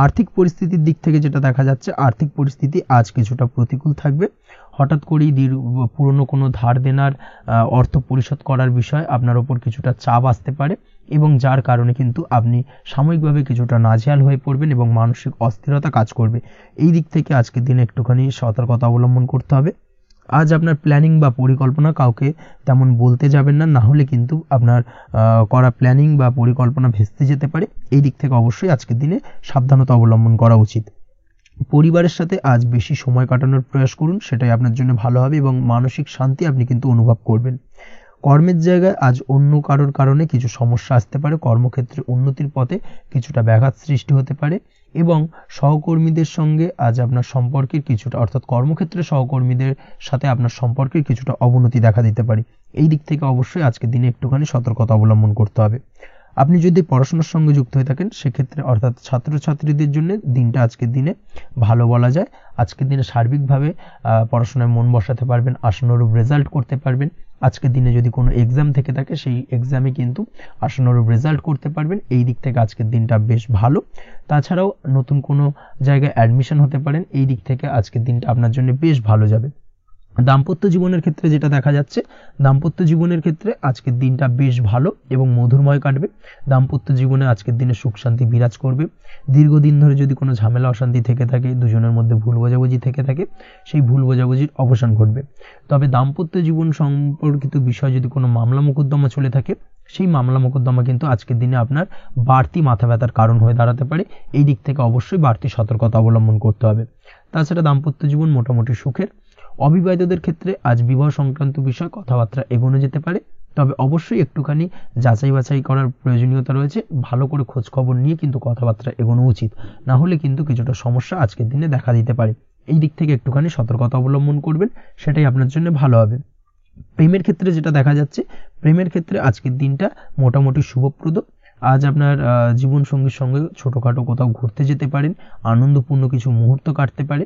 আর্থিক পরিস্থিতির দিক থেকে যেটা দেখা যাচ্ছে, আর্থিক পরিস্থিতি আজ কিছুটা প্রতিকূল থাকবে। হঠাৎ করেই পুরনো কোনো ধার দেনার অর্থ পরিশোধ করার বিষয় আপনার ওপর কিছুটা চাপ আসতে পারে, এবং যার কারণে কিন্তু আপনি সাময়িকভাবে কিছুটা নাজেহাল হয়ে পড়বেন এবং মানসিক অস্থিরতা কাজ করবে। এই দিক থেকে আজকের দিনে একটুখানি সতর্কতা অবলম্বন করতে হবে। আজ আপনার প্ল্যানিং বা পরিকল্পনা কাউকে তেমন বলতে যাবেন না, না হলে কিন্তু আপনার করা প্ল্যানিং বা পরিকল্পনা ভেস্তে যেতে পারে। এই দিক থেকে অবশ্যই আজকের দিনে সাবধানতা অবলম্বন করা উচিত। পরিবারের সাথে আজ বেশি সময় কাটানোর প্রয়াস করুন, সেটাই আপনার জন্য ভালো হবে এবং মানসিক শান্তি আপনি কিন্তু অনুভব করবেন। কর্মের জায়গায় আজ অন্য কারোর কারণে কিছু সমস্যা আসতে পারে, কর্মক্ষেত্রে উন্নতির পথে কিছুটা ব্যাঘাত সৃষ্টি হতে পারে, এবং সহকর্মীদের সঙ্গে আজ আপনার সম্পর্কের কিছুটা অর্থাৎ কর্মক্ষেত্রে সহকর্মীদের সাথে আপনার সম্পর্কের কিছুটা অবনতি দেখা দিতে পারে। এই দিক থেকে অবশ্যই আজকের দিনে একটুখানি সতর্কতা অবলম্বন করতে হবে। আপনি যদি পড়াশোনার সঙ্গে যুক্ত হয়ে থাকেন, সেক্ষেত্রে অর্থাৎ ছাত্রছাত্রীদের জন্য দিনটা আজকের দিনে ভালো বলা যায়। আজকের দিনে সার্বিকভাবে পড়াশোনায় মন বসাতে পারবেন, আশানুরূপ রেজাল্ট করতে পারবেন। আজকের দিনে যদি কোনো এক্সাম থেকে থাকে, সেই এক্সামে কিন্তু আশানুরূপ রেজাল্ট করতে পারবেন। এই দিক থেকে আজকের দিনটা বেশ ভালো। তাছাড়াও নতুন কোনো জায়গায় অ্যাডমিশন হতে পারেন, এই দিক থেকে আজকের দিনটা আপনার জন্য বেশ ভালো যাবে। দাম্পত্য জীবনের ক্ষেত্রে যেটা দেখা যাচ্ছে, দাম্পত্য জীবনের ক্ষেত্রে আজকের দিনটা বেশ ভালো এবং মধুরময় কাটবে। দাম্পত্য জীবনে আজকের দিনে সুখ শান্তি বিরাজ করবে। দীর্ঘদিন ধরে যদি কোনো ঝামেলা অশান্তি থেকে থাকে, দুজনের মধ্যে ভুল বোঝাবুঝি থেকে থাকে, সেই ভুল বোঝাবুঝির অবসান ঘটবে। তবে দাম্পত্য জীবন সম্পর্কিত বিষয় যদি কোনো মামলা মোকদ্দমা চলে থাকে, সেই মামলা মোকদ্দমা কিন্তু আজকের দিনে আপনার বাড়তি মাথা ব্যথার কারণ হয়ে দাঁড়াতে পারে। এই দিক থেকে অবশ্যই বাড়তি সতর্কতা অবলম্বন করতে হবে। তাছাড়া দাম্পত্য জীবন মোটামুটি সুখের। অবিবাহিতদের ক্ষেত্রে আজ বিবাহ সংক্রান্ত বিষয় কথাবার্তা এগোনো যেতে পারে, তবে অবশ্যই একটুখানি যাচাই বাছাই করার প্রয়োজনীয়তা রয়েছে। ভালো করে খোঁজ খবর নিয়ে কিন্তু কথাবার্তা এগোনো উচিত, না হলে কিন্তু কিছুটা সমস্যা আজকের দিনে দেখা দিতে পারে। এই দিক থেকে একটুখানি সতর্কতা অবলম্বন করবেন, সেটাই আপনার জন্য ভালো হবে। প্রেমের ক্ষেত্রে যেটা দেখা যাচ্ছে, প্রেমের ক্ষেত্রে আজকের দিনটা মোটামুটি শুভপ্রদ। আজ আপনার জীবন সঙ্গীর সঙ্গে ছোটোখাটো কোথাও ঘুরতে যেতে পারেন, আনন্দপূর্ণ কিছু মুহূর্ত কাটতে পারে।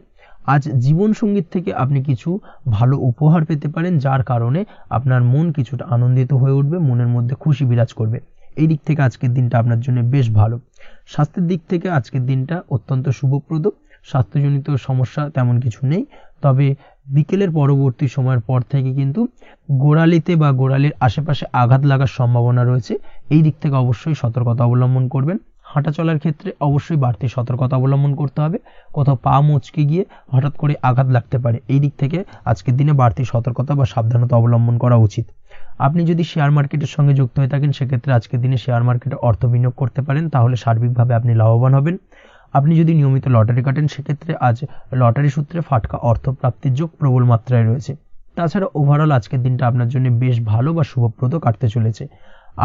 আজ জীবন সঙ্গীত থেকে আপনি কিছু ভালো উপহার পেতে পারেন, যার কারণে আপনার মন কিছুটা আনন্দিত হয়ে উঠবে, মনের মধ্যে খুশি বিরাজ করবে। এই দিক থেকে আজকের দিনটা আপনার জন্য বেশ ভালো। স্বাস্থ্যের দিক থেকে আজকের দিনটা অত্যন্ত শুভপ্রদ। স্বাস্থ্যজনিত সমস্যা তেমন কিছু নেই, তবে বিকেলের পরবর্তী সময়ের পর থেকে কিন্তু গোড়ালিতে বা গোড়ালির আশেপাশে আঘাত লাগার সম্ভাবনা রয়েছে। এই দিক থেকে অবশ্যই সতর্কতা অবলম্বন করবেন। হাঁটা চলার ক্ষেত্রে অবশ্যই বাড়তি সতর্কতা অবলম্বন করতে হবে, কোথাও পা মুচকে গিয়ে হঠাৎ করে আঘাত লাগতে পারে। এই দিক থেকে আজকের দিনে বাড়তি সতর্কতা বা সাবধানতা অবলম্বন করা উচিত। আপনি যদি শেয়ার মার্কেটের সঙ্গে যুক্ত হয়ে থাকেন, সেক্ষেত্রে আজকের দিনে শেয়ার মার্কেটে অর্থ বিনিয়োগ করতে পারেন, তাহলে সার্বিকভাবে আপনি লাভবান হবেন। আপনি যদি নিয়মিত লটারি কাটেন, সেক্ষেত্রে আজ লটারি সূত্রে ফাটকা অর্থ প্রাপ্তির যোগ প্রবল মাত্রায় রয়েছে। তাছাড়া ওভারঅল আজকের দিনটা আপনার জন্য বেশ ভালো বা শুভপ্রদ কাটতে চলেছে।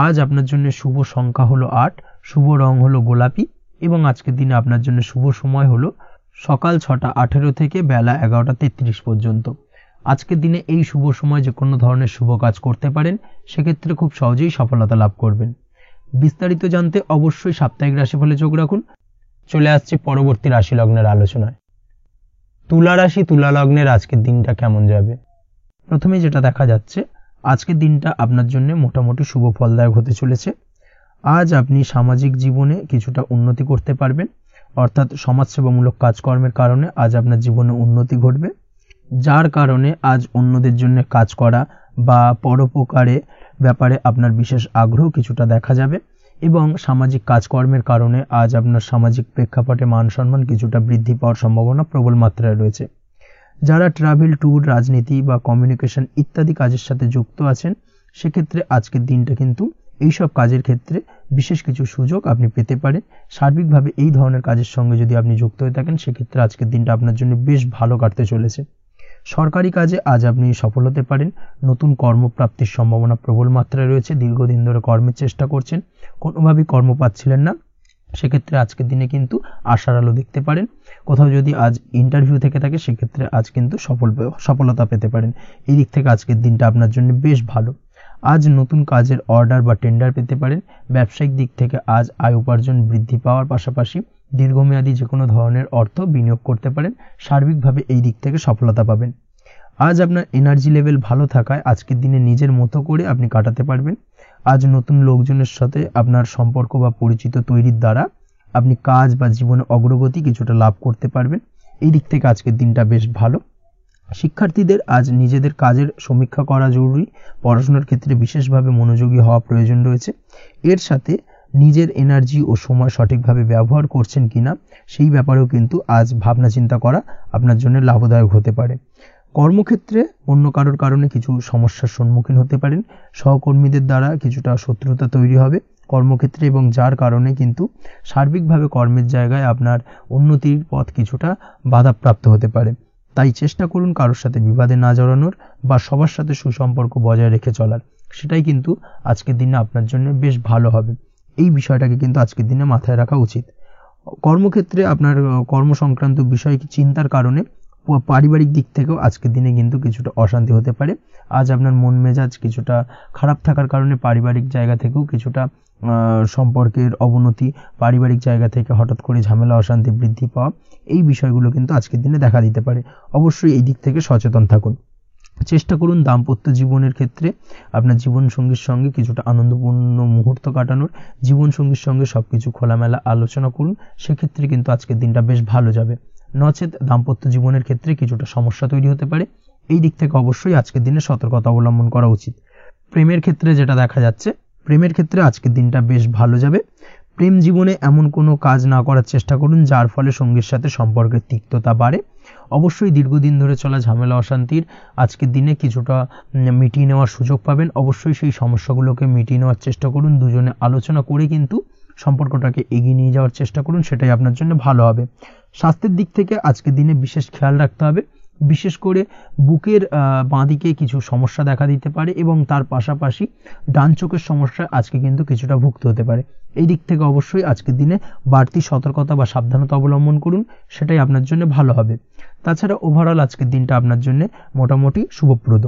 আজ আপনার জন্য শুভ সংখ্যা হলো 8, শুভ রং হলো গোলাপি, এবং আজকের দিনে আপনার জন্য শুভ সময় হলো সকাল 6:18 থেকে বেলা 11:33 পর্যন্ত। আজকের দিনে এই শুভ সময় যে কোনো ধরনের শুভ কাজ করতে পারেন, সেক্ষেত্রে খুব সহজেই সফলতা লাভ করবেন। বিস্তারিত জানতে অবশ্যই সাপ্তাহিক রাশিফলে চোখ রাখুন। চলে আসছে পরবর্তী রাশি লগ্নের আলোচনায়। তুলা রাশি, তুলা লগ্নের আজকের দিনটা কেমন যাবে? প্রথমে যেটা দেখা যাচ্ছে, আজকের দিনটা আপনার জন্য মোটামুটি শুভ ফলদায়ক হতে চলেছে। আজ আপনি সামাজিক জীবনে কিছুটা উন্নতি করতে পারবেন, অর্থাৎ সমাজসেবামূলক কাজকর্মের কারণে আজ আপনার জীবনে উন্নতি ঘটবে, যার কারণে আজ অন্যদের জন্য কাজ করা বা পরোপকারে ব্যাপারে আপনার বিশেষ আগ্রহ কিছুটা দেখা যাবে, এবং সামাজিক কাজকর্মের কারণে আজ আপনার সামাজিক প্রেক্ষাপটে মান সম্মান কিছুটা বৃদ্ধি পাওয়ার সম্ভাবনা প্রবল মাত্রায় রয়েছে। যারা ট্রাভেল, ট্যুর, রাজনীতি বা কমিউনিকেশন ইত্যাদি কাজের সাথে যুক্ত আছেন, সেক্ষেত্রে আজকের দিনটা কিন্তু এইসব কাজের ক্ষেত্রে বিশেষ কিছু সুযোগ আপনি পেতে পারেন। সার্বিকভাবে এই ধরনের কাজের সঙ্গে যদি আপনি যুক্ত হয়ে থাকেন, সেক্ষেত্রে আজকের দিনটা আপনার জন্য বেশ ভালো কাটতে চলেছে। সরকারি কাজে আজ আপনি সফল হতে পারেন। নতুন কর্মপ্রাপ্তির সম্ভাবনা প্রবল মাত্রায় রয়েছে। দীর্ঘদিন ধরে কর্মের চেষ্টা করছেন, কোনোভাবেই কর্ম পাচ্ছিলেন না, সেক্ষেত্রে আজকের দিনে কিন্তু আশার আলো দেখতে পারেন। কোথাও যদি আজ ইন্টারভিউ থেকে থাকে সেক্ষেত্রে আজ কিন্তু সফলতা পেতে পারেন। এই দিক থেকে আজকের দিনটা আপনার জন্য বেশ ভালো। আজ নতুন কাজের অর্ডার বা টেন্ডার পেতে পারেন। ব্যবসায়িক দিক থেকে আজ আয় উপার্জন বৃদ্ধি পাওয়ার পাশাপাশি দীর্ঘমেয়াদী যে কোনো ধরনের অর্থ বিনিয়োগ করতে পারেন। সার্বিকভাবে এই দিক থেকে সফলতা পাবেন। আজ আপনার এনার্জি লেভেল ভালো থাকায় আজকের দিনে নিজের মতো করে আপনি কাটাতে পারবেন। আজ নতুন লোকজনের সাথে আপনার সম্পর্ক বা পরিচিত তৈরির দ্বারা আপনি কাজ বা জীবনে অগ্রগতি কিছুটা লাভ করতে পারবেন। এই দিক থেকে আজকের দিনটা বেশ ভালো। শিক্ষার্থীদের আজ নিজেদের কাজের সমীক্ষা করা জরুরি। পড়াশোনার ক্ষেত্রে বিশেষভাবে মনোযোগী হওয়া প্রয়োজন রয়েছে। এর সাথে নিজের এনার্জি ও সময় সঠিকভাবে ব্যবহার করছেন কিনা সেই ব্যাপারেও কিন্তু আজ ভাবনা চিন্তা করা আপনার জন্য লাভদায়ক হতে পারে। কর্মক্ষেত্রে অন্য কারোর কারণে কিছু সমস্যার সম্মুখীন হতে পারেন। সহকর্মীদের দ্বারা কিছুটা শত্রুতা তৈরি হবে কর্মক্ষেত্রে, এবং যার কারণে কিন্তু সার্বিকভাবে কর্মের জায়গায় আপনার উন্নতির পথ কিছুটা বাধাপ্রাপ্ত হতে পারে। তাই চেষ্টা করুন কারোর সাথে বিবাদে না জড়ানোর বা সবার সাথে সুসম্পর্ক বজায় রেখে চলার। সেটাই কিন্তু আজকের দিনে আপনার জন্য বেশ ভালো হবে। এই বিষয়টাকে কিন্তু আজকের দিনে মাথায় রাখা উচিত। কর্মক্ষেত্রে আপনার কর্মসংক্রান্ত বিষয় চিন্তার কারণে পারিবারিক দিক থেকেও আজকের দিনে কিন্তু কিছুটা অশান্তি হতে পারে। আজ আপনার মন মেজাজ কিছুটা খারাপ থাকার কারণে পারিবারিক জায়গা থেকেও কিছুটা সম্পর্কের অবনতি, পারিবারিক জায়গা থেকে হঠাৎ করে ঝামেলা অশান্তি বৃদ্ধি পাওয়া, এই বিষয়গুলো কিন্তু আজকের দিনে দেখা দিতে পারে। অবশ্যই এই দিক থেকে সচেতন থাকুন। চেষ্টা করুন দাম্পত্য জীবনের ক্ষেত্রে আপনার জীবনসঙ্গীর সঙ্গে কিছুটা আনন্দপূর্ণ মুহূর্ত কাটানোর। জীবনসঙ্গীর সঙ্গে সবকিছু খোলামেলা আলোচনা করুন, সেক্ষেত্রে কিন্তু আজকের দিনটা বেশ ভালো যাবে। নচেত দাম্পত্য জীবনের ক্ষেত্রে কিছুটা সমস্যা তৈরি হতে পারে। এই দিক থেকে অবশ্যই আজকের দিনে সতর্কতা অবলম্বন করা উচিত। প্রেমের ক্ষেত্রে যেটা দেখা যাচ্ছে, প্রেমের ক্ষেত্রে আজকের দিনটা বেশ ভালো যাবে। প্রেম জীবনে এমন কোনো কাজ না করার চেষ্টা করুন যার ফলে সঙ্গীর সাথে সম্পর্কের তিক্ততা বাড়ে। অবশ্যই দীর্ঘদিন ধরে চলা ঝামেলা অশান্তির আজকের দিনে কিছুটা মিটিয়ে নেওয়ার সুযোগ পাবেন। অবশ্যই সেই সমস্যাগুলোকে মিটিয়ে নেওয়ার চেষ্টা করুন। দুজনে আলোচনা করে কিন্তু সম্পর্কটাকে এগিয়ে নিয়ে যাওয়ার চেষ্টা করুন, সেটাই আপনার জন্য ভালো হবে। স্বাস্থ্যের দিক থেকে আজকের দিনে বিশেষ খেয়াল রাখতে হবে। বিশেষ করে বুকের বাঁদিকে কিছু সমস্যা দেখা দিতে পারে এবং তার পাশাপাশি ডান চোখের সমস্যা আজকে কিন্তু কিছুটা ভুগতে হতে পারে। এই দিক থেকে অবশ্যই আজকের দিনে বাড়তি সতর্কতা বা সাবধানতা অবলম্বন করুন, সেটাই আপনার জন্য ভালো হবে। তাছাড়া ওভারঅল আজকের দিনটা আপনার জন্য মোটামুটি শুভপ্রদ।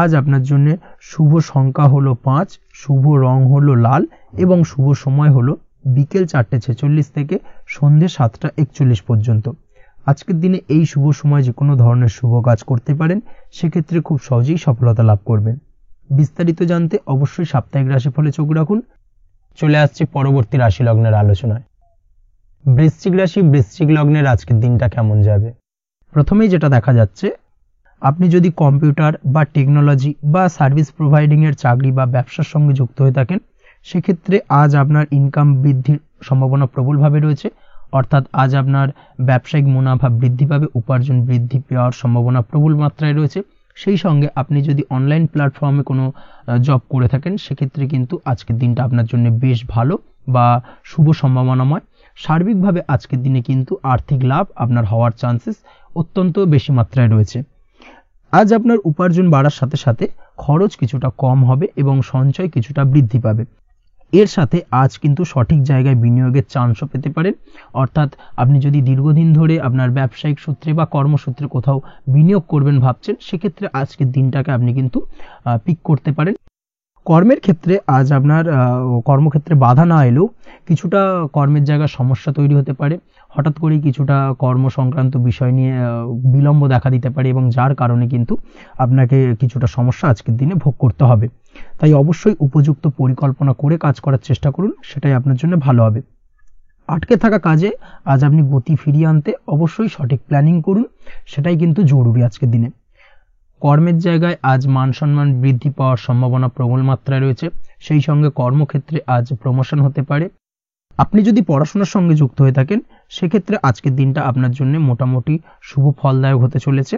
আজ আপনার জন্য শুভ সংখ্যা হলো 5, শুভ রং হলো লাল এবং শুভ সময় হলো বিকেল 4:46 থেকে সন্ধ্যে 7:41 পর্যন্ত। আজকের দিনে এই শুভ সময় যে কোনো ধরনের শুভ কাজ করতে পারেন, সেক্ষেত্রে খুব সহজেই সফলতা লাভ করবেন। বিস্তারিত জানতে অবশ্যই সাপ্তাহিক রাশিফলে চোখ রাখুন। চলে আসছে পরবর্তী রাশি লগ্নের আলোচনায়। বৃশ্চিক রাশি, বৃশ্চিক লগ্নের আজকের দিনটা কেমন যাবে? প্রথমেই যেটা দেখা যাচ্ছে, আপনি যদি কম্পিউটার বা টেকনোলজি বা সার্ভিস প্রোভাইডিং এর চাকরি বা ব্যবসার সঙ্গে যুক্ত হয়ে থাকেন, সেক্ষেত্রে আজ আপনার ইনকাম বৃদ্ধির সম্ভাবনা প্রবলভাবে রয়েছে। অর্থাৎ আজ আপনার ব্যবসায়িক মুনাফা বৃদ্ধি পাবে, উপার্জন বৃদ্ধি পাওয়ার সম্ভাবনা প্রবল মাত্রায় রয়েছে। সেই সঙ্গে আপনি যদি অনলাইন প্ল্যাটফর্মে কোনো জব করে থাকেন, সেক্ষেত্রে কিন্তু আজকের দিনটা আপনার জন্য বেশ ভালো বা শুভ সম্ভাবনাময়। সার্বিকভাবে আজকের দিনে কিন্তু আর্থিক লাভ আপনার হওয়ার চান্সেস অত্যন্ত বেশি মাত্রায় রয়েছে। আজ আপনার উপার্জন বাড়ার সাথে সাথে খরচ কিছুটা কম হবে এবং সঞ্চয় কিছুটা বৃদ্ধি পাবে। এর সাথে আজ কিন্তু সঠিক জায়গায় বিনিয়োগের চান্সও পেতে পারেন। অর্থাৎ আপনি যদি দীর্ঘদিন ধরে আপনার ব্যবসায়িক সূত্রে বা কর্মসূত্রে কোথাও বিনিয়োগ করবেন ভাবছেন, সেক্ষেত্রে আজকের দিনটাকে আপনি কিন্তু পিক করতে পারেন। কর্মের ক্ষেত্রে আজ আপনার কর্মক্ষেত্রে বাধা না এলেও কিছুটা কর্মের জায়গায় সমস্যা তৈরি হতে পারে। হঠাৎ করেই কিছুটা কর্ম সংক্রান্ত বিষয় নিয়ে বিলম্ব দেখা দিতে পারে এবং যার কারণে কিন্তু আপনাকে কিছুটা সমস্যা আজকের দিনে ভোগ করতে হবে। তাই অবশ্যই উপযুক্ত পরিকল্পনা করে কাজ করার চেষ্টা করুন, সেটাই আপনার জন্য ভালো হবে। আটকে থাকা কাজে আজ আপনি গতি ফিরিয়ে আনতে অবশ্যই সঠিক প্ল্যানিং করুন, সেটাই কিন্তু জরুরি আজকের দিনে। কর্মের জায়গায় আজ মান সম্মান বৃদ্ধি পাওয়ার সম্ভাবনা প্রবল মাত্রায় রয়েছে। সেই সঙ্গে কর্মক্ষেত্রে আজ প্রমোশন হতে পারে। আপনি যদি পড়াশোনার সঙ্গে যুক্ত হয়ে থাকেন, সেক্ষেত্রে আজকের দিনটা আপনার জন্য মোটামুটি শুভ ফলদায়ক হতে চলেছে।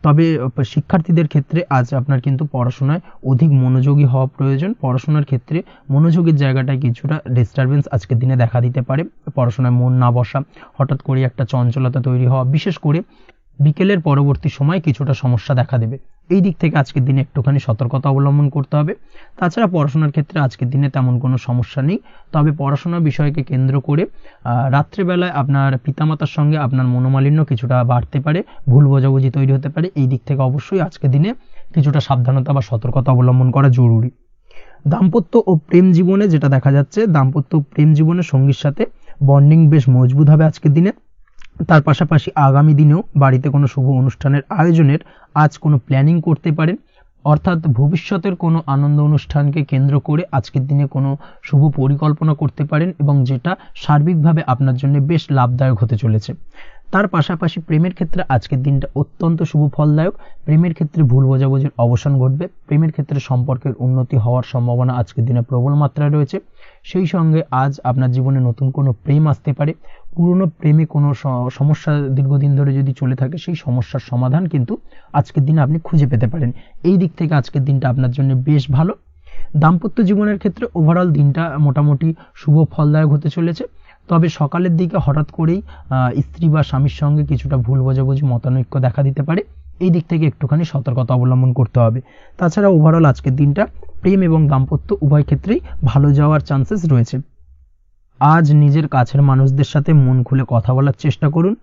তবে শিক্ষার্থীদের ক্ষেত্রে আজ আপনার কিন্তু পড়াশোনায় অধিক মনোযোগী হওয়া প্রয়োজন। পড়াশোনার ক্ষেত্রে মনোযোগের জায়গাটায় কিছুটা ডিস্টারবেন্স আজকের দিনে দেখা দিতে পারে। পড়াশোনায় মন না বসা, হঠাৎ করে একটা চঞ্চলতা তৈরি হওয়া, বিশেষ করে বিকেলের পরবর্তী সময় কিছুটা সমস্যা দেখা দেবে। এই দিক থেকে আজকের দিনে একটুখানি সতর্কতা অবলম্বন করতে হবে। তাছাড়া পড়াশোনার ক্ষেত্রে আজকের দিনে তেমন কোনো সমস্যা নেই, তবে পড়াশোনার বিষয়কে কেন্দ্র করে রাত্রেবেলায় আপনার পিতামাতার সঙ্গে আপনার মনোমালিন্য কিছুটা বাড়তে পারে, ভুল বোঝাবুঝি তৈরি হতে পারে। এই দিক থেকে অবশ্যই আজকের দিনে কিছুটা সাবধানতা বা সতর্কতা অবলম্বন করা জরুরি। দাম্পত্য ও প্রেম জীবনে যেটা দেখা যাচ্ছে, দাম্পত্য ও প্রেম জীবনে সঙ্গীর সাথে বন্ডিং বেশ মজবুত হবে আজকের দিনে। তার পাশাপাশি আগামী দিনেও বাড়িতে কোনো শুভ অনুষ্ঠানের আয়োজনের আজ কোনো প্ল্যানিং করতে পারেন, অর্থাৎ ভবিষ্যতের কোনো আনন্দ অনুষ্ঠানকে কেন্দ্র করে আজকের দিনে কোনো শুভ পরিকল্পনা করতে পারেন, এবং যেটা সার্বিকভাবে আপনার জন্য বেশ লাভদায়ক হতে চলেছে। তার পাশাপাশি প্রেমের ক্ষেত্রে আজকের দিনটা অত্যন্ত শুভ ফলদায়ক। প্রেমের ক্ষেত্রে ভুল বোঝাবুঝির অবসান ঘটবে, প্রেমের ক্ষেত্রে সম্পর্কের উন্নতি হওয়ার সম্ভাবনা আজকের দিনে প্রবল মাত্রায় রয়েছে। সেই সঙ্গে আজ আপনার জীবনে নতুন কোনো প্রেম আসতে পারে। পুরনো প্রেমে কোনো সমস্যা দীর্ঘদিন ধরে যদি চলে থাকে, সেই সমস্যার সমাধান কিন্তু আজকের দিনে আপনি খুঁজে পেতে পারেন। এই দিক থেকে আজকের দিনটা আপনার জন্য বেশ ভালো। দাম্পত্য জীবনের ক্ষেত্রে ওভারঅল দিনটা মোটামুটি শুভ ফলদায়ক হতে চলেছে, তবে সকালের দিকে হঠাৎ করেই স্ত্রী বা স্বামীর সঙ্গে কিছুটা ভুল বোঝাবুঝি মতানৈক্য দেখা দিতে পারে। এই দিক থেকে একটুখানি সতর্কতা অবলম্বন করতে হবে। তাছাড়া ওভারঅল আজকের দিনটা প্রেম এবং দাম্পত্য উভয় ক্ষেত্রেই ভালো যাওয়ার চান্সেস রয়েছে। আজ নিজের কাছের মানুষদের সাথে মন খুলে কথা বলার চেষ্টা করুন।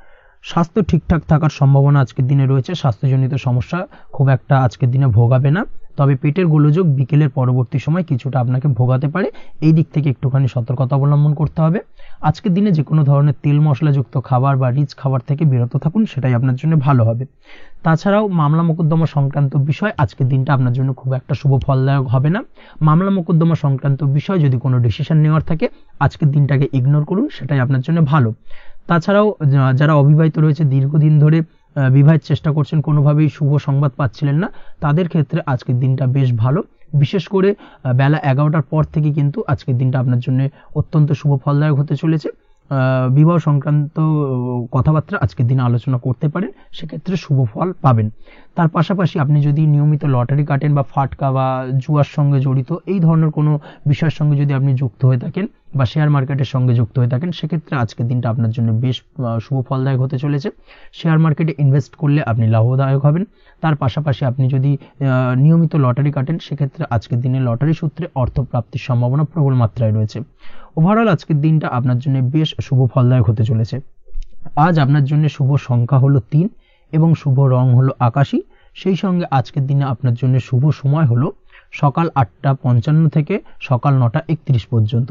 স্বাস্থ্য ঠিকঠাক থাকার সম্ভাবনা আজকের দিনে রয়েছে, স্বাস্থ্যজনিত সমস্যা খুব একটা আজকের দিনে ভোগাবে না, তবে পেটের গোলযোগ বিকেলের পরবর্তী সময় কিছুটা আপনাকে ভোগাতে পারে। এই দিক থেকে একটুখানি সতর্কতা অবলম্বন করতে হবে। আজকের দিনে যে কোনো ধরনের তেল মশলাযুক্ত খাবার বা রিচ খাবার থেকে বিরত থাকুন, সেটাই আপনার জন্য ভালো হবে। তাছাড়াও মামলা মোকদ্দমা সংক্রান্ত বিষয় আজকের দিনটা আপনার জন্য খুব একটা শুভ ফলদায়ক হবে না। মামলা মোকদ্দমা সংক্রান্ত বিষয় যদি কোনো ডিসিশন নেওয়ার থাকে, আজকের দিনটাকে ইগনোর করুন, সেটাই আপনার জন্য ভালো। তাছাড়াও যারা অবিবাহিত রয়েছে, দীর্ঘদিন ধরে বিবাহের চেষ্টা করছেন, কোনোভাবেই শুভ সংবাদ পাচ্ছিলেন না, তাদের ক্ষেত্রে আজকের দিনটা বেশ ভালো। বিশেষ করে বেলা 11টার পর থেকে কিন্তু আজকের দিনটা আপনার জন্য অত্যন্ত শুভ ফলদায়ক হতে চলেছে। বিবাহ সংক্রান্ত কথাবার্তা আজকের দিনে আলোচনা করতে পারেন, সেক্ষেত্রে শুভ ফল পাবেন। তার পাশাপাশি আপনি যদি নিয়মিত লটারি কাটেন বা ফাটকা বা জুয়ার সঙ্গে জড়িত এই ধরনের কোনো বিষয়ের সঙ্গে যদি আপনি যুক্ত হয়ে থাকেন বা শেয়ার মার্কেটের সঙ্গে যুক্ত হয়ে থাকেন, সেক্ষেত্রে আজকের দিনটা আপনার জন্য বেশ শুভ ফলদায়ক হতে চলেছে। শেয়ার মার্কেটে ইনভেস্ট করলে আপনি লাভদায়ক হবেন। তার পাশাপাশি আপনি যদি নিয়মিত লটারি কাটেন, সেক্ষেত্রে আজকের দিনে লটারি সূত্রে অর্থ প্রাপ্তির সম্ভাবনা প্রবল মাত্রায় রয়েছে। ওভারঅল আজকের দিনটা আপনার জন্য বেশ শুভ ফলদায়ক হতে চলেছে। আজ আপনার জন্য শুভ সংখ্যা হলো 3 এবং শুভ রং হলো আকাশী। সেই সঙ্গে আজকের দিনে আপনার জন্য শুভ সময় হলো সকাল 8:55 থেকে সকাল 9:31 পর্যন্ত।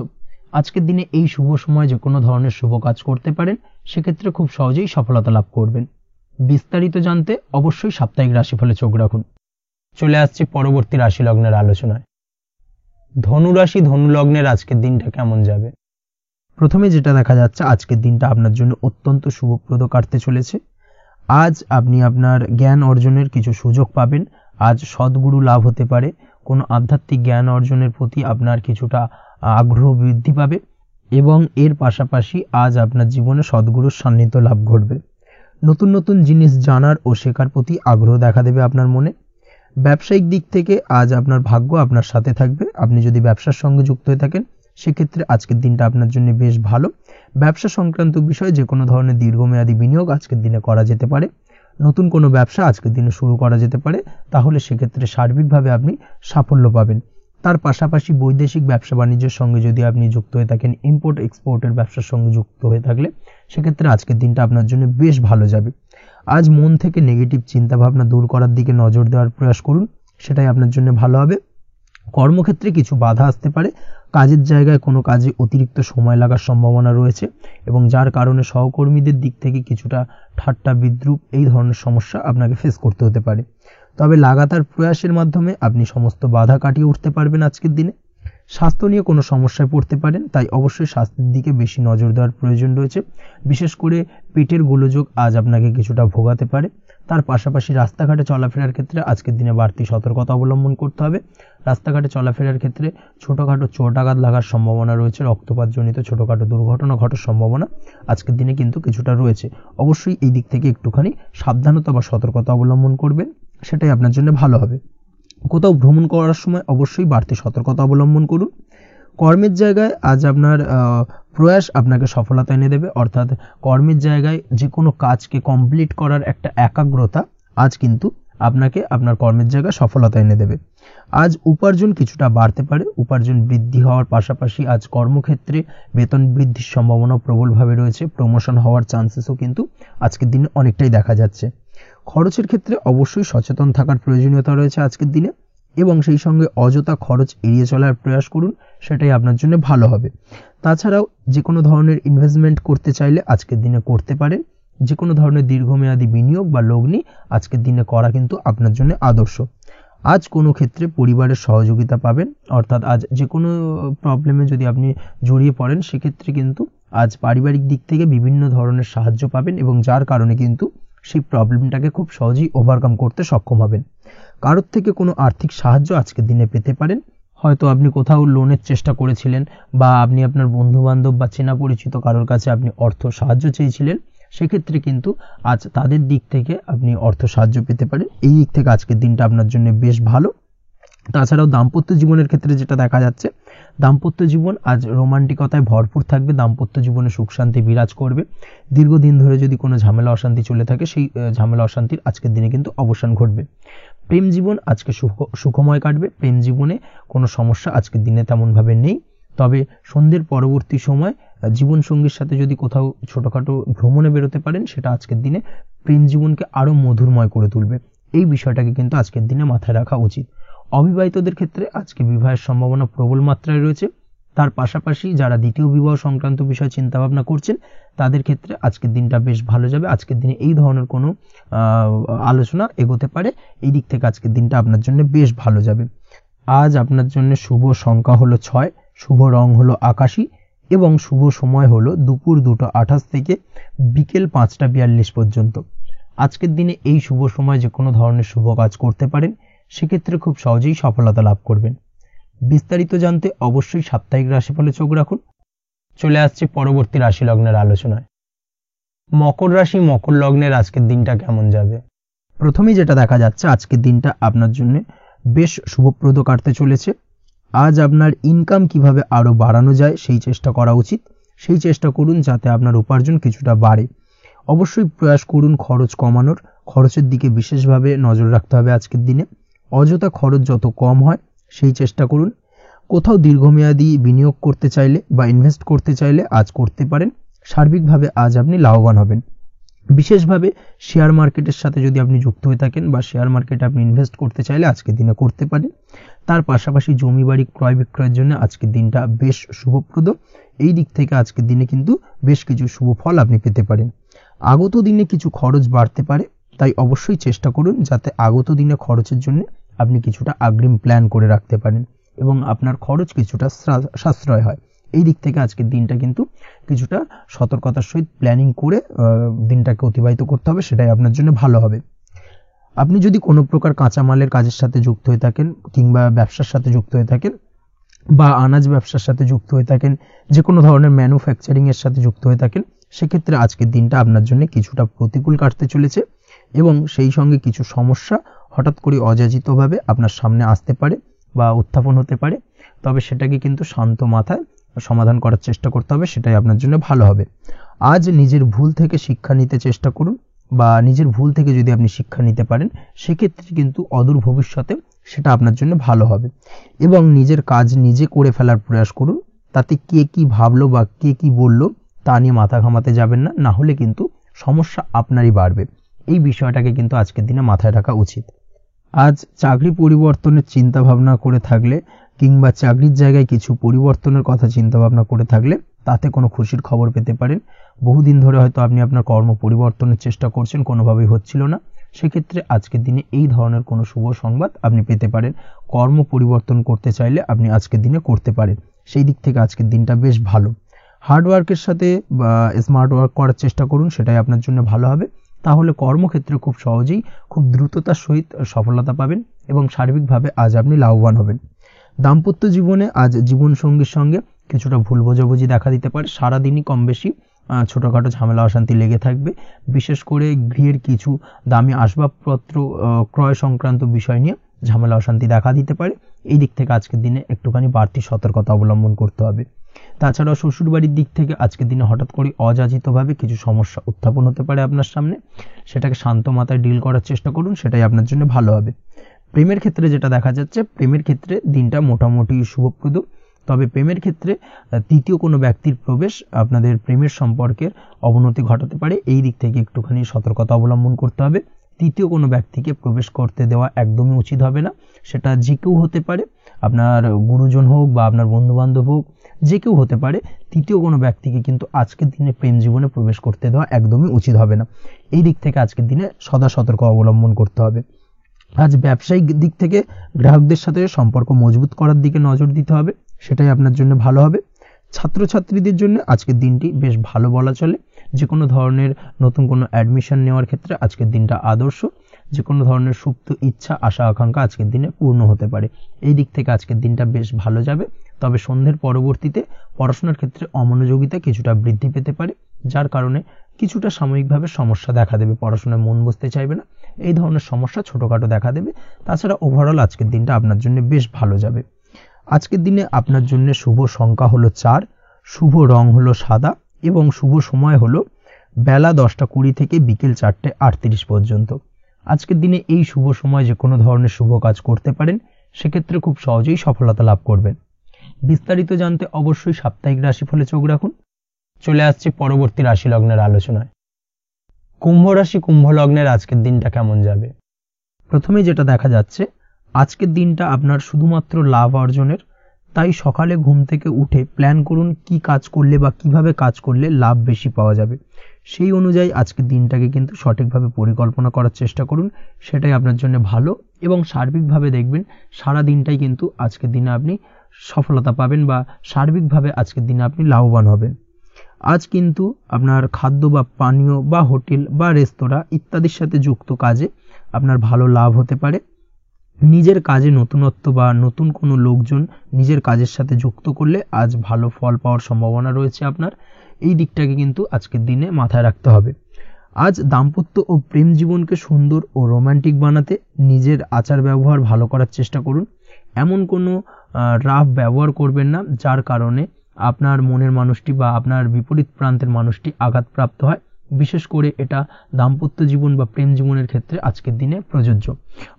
আজকের দিনে এই শুভ সময় যে কোনো ধরনের শুভ কাজ করতে পারেন, সেক্ষেত্রে খুব সহজেই সফলতা লাভ করবেন। বিস্তারিত জানতে অবশ্যই সাপ্তাহিক রাশিফলে চোখ রাখুন। চলে আসছে পরবর্তী রাশি লগ্নের আলোচনায়। ধনুরাশি ধনু লগ্নের আজকের দিনটা কেমন যাবে? প্রথমে যেটা দেখা যাচ্ছে, আজকের দিনটা আপনার জন্য অত্যন্ত শুভপ্রদ কাটতে চলেছে। আজ আপনি আপনার জ্ঞান অর্জনের কিছু সুযোগ পাবেন। আজ সদ্গুরু লাভ হতে পারে, কোনো আধ্যাত্মিক জ্ঞান অর্জনের প্রতি আপনার কিছুটা আগ্রহ বৃদ্ধি পাবে, এবং এর পাশাপাশি আজ আপনার জীবনে সদ্গুরুর সান্নিধ্য লাভ ঘটবে। নতুন নতুন জিনিস জানার ও শেখার প্রতি আগ্রহ দেখা দেবে আপনার মনে। ব্যবসায়িক দিক থেকে আজ আপনার ভাগ্য আপনার সাথে থাকবে। আপনি যদি ব্যবসার সঙ্গে যুক্ত হয়ে থাকেন, সেক্ষেত্রে আজকের দিনটা আপনার জন্য বেশ ভালো। ব্যবসা সংক্রান্ত বিষয়ে যে কোনো ধরনের দীর্ঘমেয়াদী বিনিয়োগ আজকের দিনে করা যেতে পারে। নতুন কোনো ব্যবসা আজকের দিনে শুরু করা যেতে পারে, তাহলে সেক্ষেত্রে সার্বিকভাবে আপনি সাফল্য পাবেন। তার পাশাপাশি বৈদেশিক ব্যবসা বাণিজ্যের সঙ্গে যদি আপনি যুক্ত হয়ে থাকেন, ইম্পোর্ট এক্সপোর্টের ব্যবসার সঙ্গে যুক্ত হয়ে থাকলে, সেক্ষেত্রে আজকের দিনটা আপনার জন্য বেশ ভালো যাবে। আজ মন থেকে নেগেটিভ চিন্তাভাবনা দূর করার দিকে নজর দেওয়ার প্রয়াস করুন, সেটাই আপনার জন্য ভালো হবে। কর্মক্ষেত্রে কিছু বাধা আসতে পারে, কাজের জায়গায় কোনো কাজে অতিরিক্ত সময় লাগার সম্ভাবনা রয়েছে, এবং যার কারণে সহকর্মীদের দিক থেকে কিছুটা ঠাট্টা বিদ্রূপ এই ধরনের সমস্যা আপনাকে ফেস করতে হতে পারে। তবে লাগাতার প্রয়াসের মাধ্যমে আপনি সমস্ত বাধা কাটিয়ে উঠতে পারবেন আজকের দিনে। স্বাস্থ্য নিয়ে কোনো সমস্যায় পড়তে পারেন, তাই অবশ্যই স্বাস্থ্যের দিকে বেশি নজর দেওয়ার প্রয়োজন রয়েছে। বিশেষ করে পেটের গোলযোগ আজ আপনাকে কিছুটা ভোগাতে পারে। তার পাশাপাশি রাস্তাঘাটে চলাফেরার ক্ষেত্রে আজকের দিনে বাড়তি সতর্কতা অবলম্বন করতে হবে। রাস্তাঘাটে চলাফেরার ক্ষেত্রে ছোটোখাটো চোট আঘাত লাগার সম্ভাবনা রয়েছে, রক্তপাতজনিত ছোটোখাটো দুর্ঘটনা ঘটার সম্ভাবনা আজকের দিনে কিন্তু কিছুটা রয়েছে। অবশ্যই এই দিক থেকে একটুখানি সাবধানতা বা সতর্কতা অবলম্বন করবেন, সেটাই আপনার জন্য ভালো হবে। কোথাও ভ্রমণ করার সময় অবশ্যই বাড়তি সতর্কতা অবলম্বন করুন। কর্মের জায়গায় আজ আপনার প্রয়াস আপনাকে সফলতা এনে দেবে, অর্থাৎ কর্মের জায়গায় যে কোনো কাজকে কমপ্লিট করার একটা একাগ্রতা আজ কিন্তু আপনাকে আপনার কর্মের জায়গায় সফলতা এনে দেবে। আজ উপার্জন কিছুটা বাড়তে পারে, উপার্জন বৃদ্ধি হওয়ার পাশাপাশি আজ কর্মক্ষেত্রে বেতন বৃদ্ধির সম্ভাবনা প্রবলভাবে রয়েছে, প্রমোশন হওয়ার চান্সেসও কিন্তু আজকের দিনে অনেকটাই দেখা যাচ্ছে। খরচের ক্ষেত্রে অবশ্যই সচেতন থাকার প্রয়োজনীয়তা রয়েছে আজকের দিনে, এবং সেই সঙ্গে অযথা খরচ এড়িয়ে চলার প্রয়াস করুন, সেটাই আপনার জন্য ভালো হবে। তাছাড়াও যে কোনো ধরনের ইনভেস্টমেন্ট করতে চাইলে আজকের দিনে করতে পারেন, যে কোনো ধরনের দীর্ঘমেয়াদী বিনিয়োগ বা লগ্নি আজকের দিনে করা কিন্তু আপনার জন্য আদর্শ। আজ কোনো ক্ষেত্রে পরিবারের সহযোগিতা পাবেন, অর্থাৎ আজ যে কোনো প্রবলেমে যদি আপনি জড়িয়ে পড়েন সেক্ষেত্রে কিন্তু আজ পারিবারিক দিক থেকে বিভিন্ন ধরনের সাহায্য পাবেন, এবং যার কারণে কিন্তু সেই প্রবলেমটাকে খুব সহজেই ওভারকাম করতে সক্ষম হবেন। কারোর থেকে কোনো আর্থিক সাহায্য আজকের দিনে পেতে পারেন, হয়তো আপনি কোথাও লোনের চেষ্টা করেছিলেন, বা আপনি আপনার বন্ধু বান্ধব বা চেনা পরিচিত কারোর কাছে আপনি অর্থ সাহায্য চেয়েছিলেন, সেক্ষেত্রে কিন্তু আজ তাদের দিক থেকে আপনি অর্থ সাহায্য পেতে পারেন। এই দিক থেকে আজকের দিনটা আপনার জন্য বেশ ভালো। তাছাড়াও দাম্পত্য জীবনের ক্ষেত্রে যেটা দেখা যাচ্ছে, দাম্পত্য জীবন আজ রোমান্টিকতায় ভরপুর থাকবে, দাম্পত্য জীবনে সুখ শান্তি বিরাজ করবে। দীর্ঘদিন ধরে যদি কোনো ঝামেলা অশান্তি চলে থাকে, সেই ঝামেলা অশান্তির আজকের দিনে কিন্তু অবসান ঘটবে। প্রেম জীবন আজকে সুখময় কাটবে, প্রেম জীবনে কোনো সমস্যা আজকের দিনে তেমনভাবে নেই। তবে সন্ধ্যের পরবর্তী সময় জীবনসঙ্গীর সাথে যদি কোথাও ছোটোখাটো ভ্রমণে বেরোতে পারেন, সেটা আজকের দিনে প্রেম জীবনকে আরও মধুরময় করে তুলবে। এই বিষয়টাকে কিন্তু আজকের দিনে মাথায় রাখা উচিত। অবিবাহিতদের ক্ষেত্রে আজকে বিবাহের সম্ভাবনা প্রবল মাত্রায় রয়েছে। তার পাশাপাশি যারা দ্বিতীয় বিবাহ সংক্রান্ত বিষয় চিন্তাভাবনা করছেন, তাদের ক্ষেত্রে আজকের দিনটা বেশ ভালো যাবে। আজকের দিনে এই ধরনের কোনো আলোচনা এগোতে পারে, এই দিক থেকে আজকের দিনটা আপনার জন্য বেশ ভালো যাবে। আজ আপনার জন্য শুভ সংখ্যা হলো 6, শুভ রং হলো আকাশী, এবং শুভ সময় হলো দুপুর 2:28 থেকে বিকেল 5:42 পর্যন্ত। আজকের দিনে এই শুভ সময় যে কোনো ধরনের শুভ কাজ করতে পারেন, সেক্ষেত্রে খুব সহজেই সফলতা লাভ করবেন। বিস্তারিত জানতে অবশ্যই সাপ্তাহিক রাশিফলে চোখ রাখুন। চলে আসছে পরবর্তী রাশি লগ্নের আলোচনায়। মকর রাশি মকর লগ্নের আজকের দিনটা কেমন যাবে? প্রথমেই যেটা দেখা যাচ্ছে, আজকের দিনটা আপনার জন্য বেশ শুভপ্রদ কাটতে চলেছে। আজ আপনার ইনকাম কিভাবে আরও বাড়ানো যায় সেই চেষ্টা করা উচিত। সেই চেষ্টা করুন যাতে আপনার উপার্জন কিছুটা বাড়ে। অবশ্যই প্রয়াস করুন খরচ কমানোর, খরচের দিকে বিশেষভাবে নজর রাখতে হবে আজকের দিনে। অযথা খরচ যত কম হয় সেই চেষ্টা করুন। কোথাও দীর্ঘমেয়াদী বিনিয়োগ করতে চাইলে বা ইনভেস্ট করতে চাইলে আজ করতে পারেন। সার্বিকভাবে আজ আপনি লাভবান হবেন। বিশেষভাবে শেয়ার মার্কেটের সাথে যদি আপনি যুক্ত হয়ে থাকেন বা শেয়ার মার্কেটে আপনি ইনভেস্ট করতে চাইলে আজকের দিনে করতে পারেন। তার পাশাপাশি জমি বাড়ি ক্রয় বিক্রয়ের জন্য আজকের দিনটা বেশ শুভপ্রদ। এই দিক থেকে আজকের দিনে কিন্তু বেশ কিছু শুভ ফল আপনি পেতে পারেন। আগত দিনে কিছু খরচ বাড়তে পারে, তাই অবশ্যই চেষ্টা করুন যাতে আগত দিনে খরচের জন্য আপনি কিছুটা অগ্রিম প্ল্যান করে রাখতে পারেন এবং আপনার খরচ কিছুটা সাশ্রয় হয়। এই দিক থেকে আজকের দিনটা কিন্তু কিছুটা সতর্কতার সহিত প্ল্যানিং করে দিনটাকে অতিবাহিত করতে হবে, সেটাই আপনার জন্য ভালো হবে। আপনি যদি কোনো প্রকার কাঁচামালের কাজের সাথে যুক্ত হয়ে থাকেন কিংবা ব্যবসার সাথে যুক্ত হয়ে থাকেন বা আনাজ ব্যবসার সাথে যুক্ত হয়ে থাকেন, যে কোনো ধরনের ম্যানুফ্যাকচারিংয়ের সাথে যুক্ত হয়ে থাকেন, সেক্ষেত্রে আজকের দিনটা আপনার জন্য কিছুটা প্রতিকূল কাটতে চলেছে এবং সেই সঙ্গে কিছু সমস্যা হঠাৎ করে অযাচিতভাবে আপনার সামনে আসতে পারে বা উত্থাপন হতে পারে। তবে সেটাকে কিন্তু শান্ত মাথায় সমাধান করার চেষ্টা করতে হবে, সেটাই আপনার জন্য ভালো হবে। আজ নিজের ভুল থেকে শিক্ষা নিতে চেষ্টা করুন বা নিজের ভুল থেকে যদি আপনি শিক্ষা নিতে পারেন, সেক্ষেত্রে কিন্তু অদূর ভবিষ্যতে সেটা আপনার জন্য ভালো হবে এবং নিজের কাজ নিজে করে ফেলার প্রয়াস করুন। তাতে কে কি ভাবলো বা কে কি বললো তা নিয়ে মাথা ঘামাতে যাবেন না, না হলে কিন্তু সমস্যা আপনারই বাড়বে। এই বিষয়টাকে কিন্তু আজকের দিনে মাথায় রাখা উচিত। আজ চাকরি পরিবর্তনের চিন্তা ভাবনা করে থাকলে কিংবা চাকরির জায়গায় কিছু পরিবর্তনের কথা চিন্তা ভাবনা করে থাকলে তাতে কোনো খুশির খবর পেতে পারেন। বহুদিন ধরে হয়তো আপনি আপনার কর্ম পরিবর্তনের চেষ্টা করছেন, কোনোভাবেই হচ্ছিল না, সেক্ষেত্রে আজকের দিনে এই ধরনের কোনো শুভ সংবাদ আপনি পেতে পারেন। কর্ম পরিবর্তন করতে চাইলে আপনি আজকের দিনে করতে পারেন, সেই দিক থেকে আজকের দিনটা বেশ ভালো। হার্ডওয়ার্কের সাথে বা স্মার্ট ওয়ার্ক করার চেষ্টা করুন, সেটাই আপনার জন্য ভালো হবে। তাহলে কর্মক্ষেত্রে খুব সহজেই খুব দ্রুততার সহিত সফলতা পাবেন এবং সার্বিকভাবে আজ আপনি লাভবান হবেন। দাম্পত্য জীবনে আজ জীবনসঙ্গীর সঙ্গে কিছুটা ভুল বোঝাবুঝি দেখা দিতে পারে। সারাদিনই কম বেশি ছোটোখাটো ঝামেলা অশান্তি লেগে থাকবে। বিশেষ করে গৃহের কিছু দামি আসবাবপত্র ক্রয় সংক্রান্ত বিষয় নিয়ে ঝামেলা অশান্তি দেখা দিতে পারে। এই দিক থেকে আজকের দিনে একটুখানি বাড়তি সতর্কতা অবলম্বন করতে হবে। তাছাড়াও শ্বশুরবাড়ির দিক থেকে আজকের দিনে হঠাৎ করে অযাচিতভাবে কিছু সমস্যা উত্থাপন হতে পারে আপনার সামনে, সেটাকে শান্ত মাথায় ডিল করার চেষ্টা করুন, সেটাই আপনার জন্য ভালো হবে। প্রেমের ক্ষেত্রে যেটা দেখা যাচ্ছে, প্রেমের ক্ষেত্রে দিনটা মোটামুটি শুভপ্রদ, তবে প্রেমের ক্ষেত্রে তৃতীয় কোনো ব্যক্তির প্রবেশ আপনাদের প্রেমের সম্পর্কের অবনতি ঘটাতে পারে, এই দিক থেকে একটুখানি সতর্কতা অবলম্বন করতে হবে। তৃতীয় কোনো ব্যক্তিকে প্রবেশ করতে দেওয়া একদমই উচিত হবে না, সেটা যে কেউ হতে পারে, আপনার গুরুজন হোক বা আপনার বন্ধুবান্ধব হোক, যে কেউ হতে পারে। তৃতীয় কোনো ব্যক্তিকে কিন্তু আজকের দিনে প্রেম জীবনে প্রবেশ করতে দেওয়া একদমই উচিত হবে না, এই দিক থেকে আজকের দিনে সদা সতর্ক অবলম্বন করতে হবে। আজ ব্যবসায়িক দিক থেকে গ্রাহকদের সাথে সম্পর্ক মজবুত করার দিকে নজর দিতে হবে, সেটাই আপনার জন্য ভালো হবে। ছাত্রছাত্রীদের জন্য আজকের দিনটি বেশ ভালো বলা চলে, যে কোনো ধরনের নতুন কোনো অ্যাডমিশন নেওয়ার ক্ষেত্রে আজকের দিনটা আদর্শ, যে কোনো ধরনের সুপ্ত ইচ্ছা আশা আকাঙ্ক্ষা আজকের দিনে পূর্ণ হতে পারে, এই দিক থেকে আজকের দিনটা বেশ ভালো যাবে। তবে সন্ধ্যের পরবর্তীতে পড়াশোনার ক্ষেত্রে অমনোযোগিতা কিছুটা বৃদ্ধি পেতে পারে, যার কারণে কিছুটা সাময়িকভাবে সমস্যা দেখা দেবে, পড়াশোনায় মন বসতে চাইবে না, এই ধরনের সমস্যা ছোটোখাটো দেখা দেবে। তাছাড়া ওভারঅল আজকের দিনটা আপনার জন্য বেশ ভালো যাবে। আজকের দিনে আপনার জন্য শুভ সংখ্যা হলো 4, শুভ রং হলো সাদা এবং শুভ সময় হলো বেলা 10:20 থেকে বিকেল 4:38 পর্যন্ত। আজকের দিনে এই শুভ সময় যে কোনো ধরনের শুভ কাজ করতে পারেন, সেক্ষেত্রে খুব সহজেই সফলতা লাভ করবেন। বিস্তারিত জানতে অবশ্যই সাপ্তাহিক রাশিফলে চোখ রাখুন। চলে আসছে পরবর্তী রাশি লগ্নের আলোচনায়। কুম্ভ রাশি কুম্ভ লগ্নের আজকের দিনটা কেমন যাবে? প্রথমেই যেটা দেখা যাচ্ছে, আজকের দিনটা আপনার শুধুমাত্র লাভ অর্জনের, তাই সকালে ঘুম থেকে উঠে প্ল্যান করুন কি কাজ করলে বা কিভাবে কাজ করলে লাভ বেশি পাওয়া যাবে, সেই অনুযায়ী আজকের দিনটাকে কিন্তু সঠিকভাবে পরিকল্পনা করার চেষ্টা করুন, সেটাই আপনার জন্য ভালো। এবং সার্বিকভাবে দেখবেন সারা দিনটাই কিন্তু আজকের দিনে আপনি সফলতা পাবেন বা সার্বিকভাবে আজকের দিনে আপনি লাভবান হবেন। আজ কিন্তু আপনার খাদ্য বা পানীয় বা হোটেল বা রেস্তোরাঁ ইত্যাদির সাথে যুক্ত কাজে আপনার ভালো লাভ হতে পারে। নিজের কাজে নতুনত্ব বা নতুন কোনো লোকজন নিজের কাজের সাথে যুক্ত করলে আজ ভালো ফল পাওয়ার সম্ভাবনা রয়েছে আপনার, এই দিকটাকে কিন্তু আজকের দিনে মাথায় রাখতে হবে। আজ দাম্পত্য ও প্রেম জীবনকে সুন্দর ও রোমান্টিক বানাতে নিজের আচার ব্যবহার ভালো করার চেষ্টা করুন। এমন কোনো রাফ ব্যবহার করবেন না যার কারণে আপনার মনের মানুষটি বা আপনার বিপরীত প্রান্তের মানুষটি আঘাতপ্রাপ্ত হয়, বিশেষ করে এটা দাম্পত্য জীবন বা প্রেম জীবনের ক্ষেত্রে আজকের দিনে প্রযোজ্য।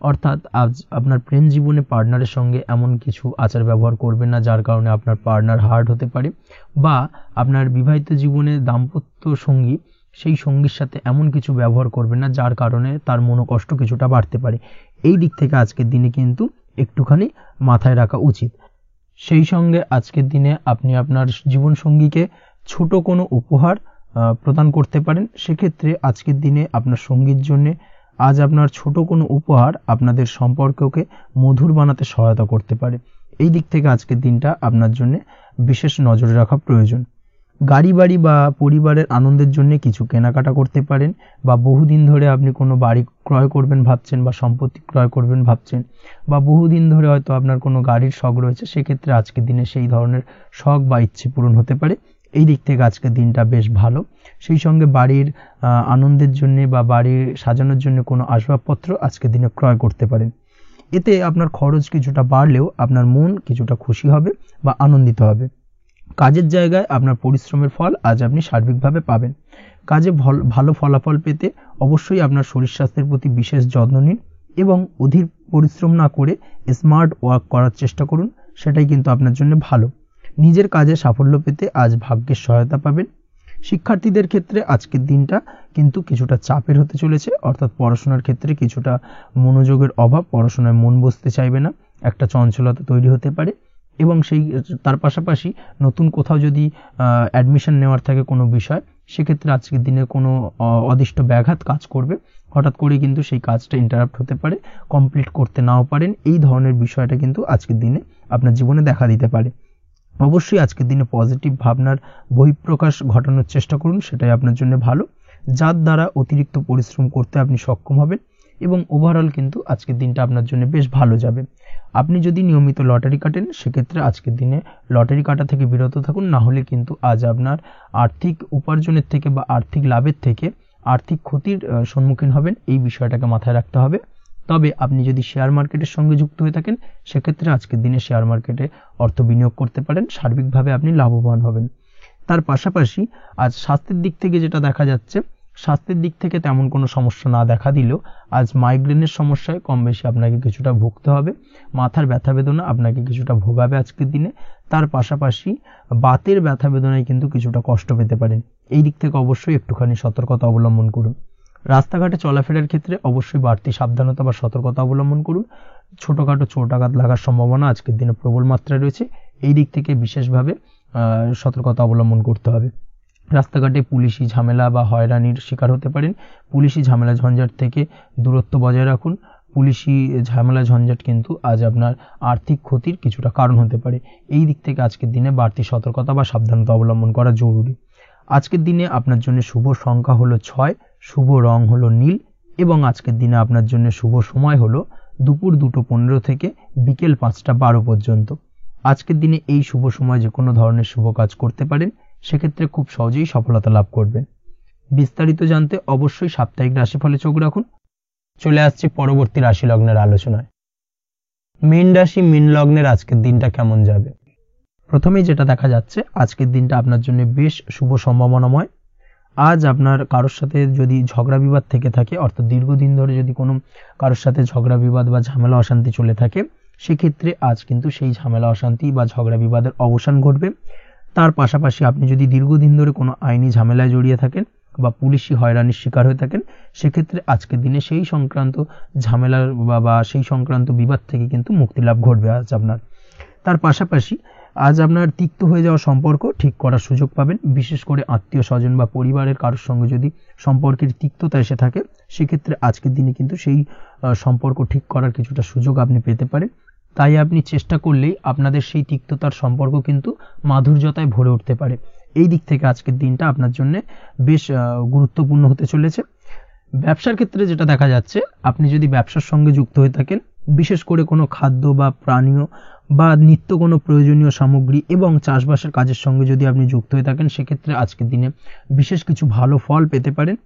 অর্থাৎ আজ আপনার প্রেম জীবনে পার্টনারের সঙ্গে এমন কিছু আচার ব্যবহার করবেন না যার কারণে আপনার পার্টনার হার্ট হতে পারে, বা আপনার বিবাহিত জীবনে দাম্পত্য সঙ্গী সেই সঙ্গীর সাথে এমন কিছু ব্যবহার করবেন না যার কারণে তার মনোকষ্ট কিছুটা বাড়তে পারে, এই দিক থেকে আজকের দিনে কিন্তু একটুখানি মাথায় রাখা উচিত। সেই সঙ্গে আজকের দিনে আপনি আপনার জীবনসঙ্গীকে ছোট কোনো উপহার প্রদান করতে পারেন, সেক্ষেত্রে আজকের দিনে আপনার সঙ্গীর জন্য আজ আপনার ছোট কোনো উপহার আপনাদের সম্পর্ককে মধুর বানাতে সহায়তা করতে পারে, এই দিক থেকে আজকের দিনটা আপনার জন্য বিশেষ নজরে রাখা প্রয়োজন। গাড়ি বাড়ি বা পরিবারের আনন্দের জন্য কিছু কেনাকাটা করতে পারেন, বা বহুদিন ধরে আপনি কোনো বাড়ি ক্রয় করবেন ভাবছেন বা সম্পত্তি ক্রয় করবেন ভাবছেন, বা বহুদিন ধরে হয়তো আপনার কোনো গাড়ির শখ রয়েছে, সেক্ষেত্রে আজকের দিনে সেই ধরনের শখ বা ইচ্ছে পূরণ হতে পারে, এই দিক থেকে আজকের দিনটা বেশ ভালো। সেই সঙ্গে বাড়ির আনন্দের জন্য বা বাড়ির সাজানোর জন্য কোনো আসবাবপত্র আজকের দিনে ক্রয় করতে পারেন, এতে আপনার খরচ কিছুটা বাড়লেও আপনার মন কিছুটা খুশি হবে বা আনন্দিত হবে। কাজের জায়গায় আপনার পরিশ্রমের ফল আজ আপনি সার্বিকভাবে পাবেন। কাজে ভালো ফলাফল পেতে অবশ্যই আপনার শরীর স্বাস্থ্যের প্রতি বিশেষ যত্ন নিন এবং অধীর পরিশ্রম না করে স্মার্ট ওয়ার্ক করার চেষ্টা করুন, সেটাই কিন্তু আপনার জন্য ভালো। নিজের কাজে সাফল্য পেতে আজ ভাগ্যের সহায়তা পাবেন। শিক্ষার্থীদের ক্ষেত্রে আজকের দিনটা কিন্তু কিছুটা চাপের হতে চলেছে, অর্থাৎ পড়াশোনার ক্ষেত্রে কিছুটা মনোযোগের অভাব, পড়াশোনায় মন বসতে চাইবে না, একটা চঞ্চলতা তৈরি হতে পারে। এবং তার পাশাপাশি নতুন কোথাও যদি অ্যাডমিশন নেওয়ার থাকে কোনো বিষয়, সেক্ষেত্রে আজকের দিনে কোনো অদিষ্ট ব্যাঘাত কাজ করবে, হঠাৎ করে কিন্তু সেই কাজটা ইন্টারাপ্ট হতে পারে, কমপ্লিট করতে নাও পারেন, এই ধরনের বিষয়টা কিন্তু আজকের দিনে আপনার জীবনে দেখা দিতে পারে। অবশ্যই আজকের দিনে পজিটিভ ভাবনার বহিঃপ্রকাশ ঘটানোর চেষ্টা করুন, সেটাই আপনার জন্য ভালো, যার দ্বারা অতিরিক্ত পরিশ্রম করতে আপনি সক্ষম হবেন এবং ওভারঅল কিন্তু আজকের দিনটা আপনার জন্য বেশ ভালো যাবে। আপনি যদি নিয়মিত লটারি কাটেন, সেক্ষেত্রে আজকের দিনে লটারি কাটা থেকে বিরত থাকুন, না হলে কিন্তু আজ আপনার আর্থিক উপার্জনের থেকে বা আর্থিক লাভের থেকে আর্থিক ক্ষতির সম্মুখীন হবেন, এই বিষয়টাকে মাথায় রাখতে হবে। তবে আপনি যদি শেয়ার মার্কেটের সঙ্গে যুক্ত হয়ে থাকেন সেক্ষেত্রে আজকের দিনে শেয়ার মার্কেটে অর্থ বিনিয়োগ করতে পারেন, সার্বিকভাবে আপনি লাভবান হবেন। তার পাশাপাশি আজ স্বাস্থ্যের দিক থেকে যেটা দেখা যাচ্ছে, স্বাস্থ্যের দিক থেকে তেমন কোনো সমস্যা না দেখা দিলেও আজ মাইগ্রেনের সমস্যায় কম বেশি আপনাকে কিছুটা ভুগতে হবে, মাথার ব্যথা বেদনা আপনাকে কিছুটা ভোগাবে আজকের দিনে। তার পাশাপাশি বাতের ব্যথা বেদনায় কিন্তু কিছুটা কষ্ট পেতে পারেন, এই দিক থেকে অবশ্যই একটুখানি সতর্কতা অবলম্বন করুন। রাস্তাঘাটে চলাফেরার ক্ষেত্রে অবশ্যই বাড়তি সাবধানতা বা সতর্কতা অবলম্বন করুন। ছোটোখাটো চোট আঘাত লাগার সম্ভাবনা আজকের দিনে প্রবল মাত্রায় রয়েছে, এই দিক থেকে বিশেষভাবে সতর্কতা অবলম্বন করতে হবে। রাস্তাঘাটে পুলিশি ঝামেলা বা হয়রানির শিকার হতে পারেন, পুলিশি ঝামেলা ঝঞ্ঝাট থেকে দূরত্ব বজায় রাখুন। পুলিশি ঝামেলা ঝঞ্ঝাট কিন্তু আজ আপনার আর্থিক ক্ষতির কিছুটা কারণ হতে পারে, এই দিক থেকে আজকের দিনে বাড়তি সতর্কতা বা সাবধানতা অবলম্বন করা জরুরি। আজকের দিনে আপনার জন্য শুভ সংখ্যা হলো 6, শুভ রং হলো নীল এবং আজকের দিনে আপনার জন্য শুভ সময় হলো দুপুর 2:15 থেকে বিকেল 5:12 পর্যন্ত। আজকের দিনে এই শুভ সময় যে কোনো ধরনের শুভ কাজ করতে পারেন, সেক্ষেত্রে খুব সহজেই সফলতা লাভ করবেন। বিস্তারিত জানতে অবশ্যই সাপ্তাহিক রাশিফলে চোখ রাখুন। চলে আসছি পরবর্তী রাশি লগ্নের আলোচনায়। মীন রাশি মীন লগ্নের আজকের দিনটা কেমন যাবে? প্রথমেই যেটা দেখা যাচ্ছে, আজকের দিনটা আপনার জন্য বেশ শুভ সম্ভাবনাময়। আজ আপনার কারোর সাথে যদি ঝগড়া বিবাদ থেকে থাকে, অর্থাৎ দীর্ঘদিন ধরে যদি কোনো কারোর সাথে ঝগড়া বিবাদ বা ঝামেলা অশান্তি চলে থাকে, সেক্ষেত্রে আজ কিন্তু সেই ঝামেলা অশান্তি বা ঝগড়া বিবাদের অবসান ঘটবে। তার পাশাপাশি আপনি যদি দীর্ঘদিন ধরে কোনো আইনি ঝামেলায় জড়িয়ে থাকেন বা পুলিশি হয়রানির শিকার হয়ে থাকেন, সেক্ষেত্রে আজকের দিনে সেই সংক্রান্ত ঝামেলার বা সেই সংক্রান্ত বিবাদ থেকে কিন্তু মুক্তি লাভ ঘটবে আজ আপনার। তার পাশাপাশি আজ আপনার তিক্ত হয়ে যাওয়া সম্পর্ক ঠিক করার সুযোগ পাবেন, বিশেষ করে আত্মীয় স্বজন বা পরিবারের কারোর সঙ্গে যদি সম্পর্কের তিক্ততা এসে থাকে, সেক্ষেত্রে আজকের দিনে কিন্তু সেই সম্পর্ক ঠিক করার কিছুটা সুযোগ আপনি পেতে পারেন। তাই আপনি চেষ্টা করলেই আপনাদের সেই তিক্ততার সম্পর্ক কিন্তু মাধুর্যতায় ভরে উঠতে পারে, এই দিক থেকে আজকের দিনটা আপনার জন্য বেশ গুরুত্বপূর্ণ হতে চলেছে। ব্যবসার ক্ষেত্রে যেটা দেখা যাচ্ছে, আপনি যদি ব্যবসার সঙ্গে যুক্ত হয়ে থাকেন, বিশেষ করে কোনো খাদ্য বা পানীয় বা নিত্য কোনো প্রয়োজনীয় সামগ্রী এবং চাষবাসের কাজের সঙ্গে যদি আপনি যুক্ত হয়ে থাকেন, সেক্ষেত্রে আজকের দিনে বিশেষ কিছু ভালো ফল পেতে পারেন।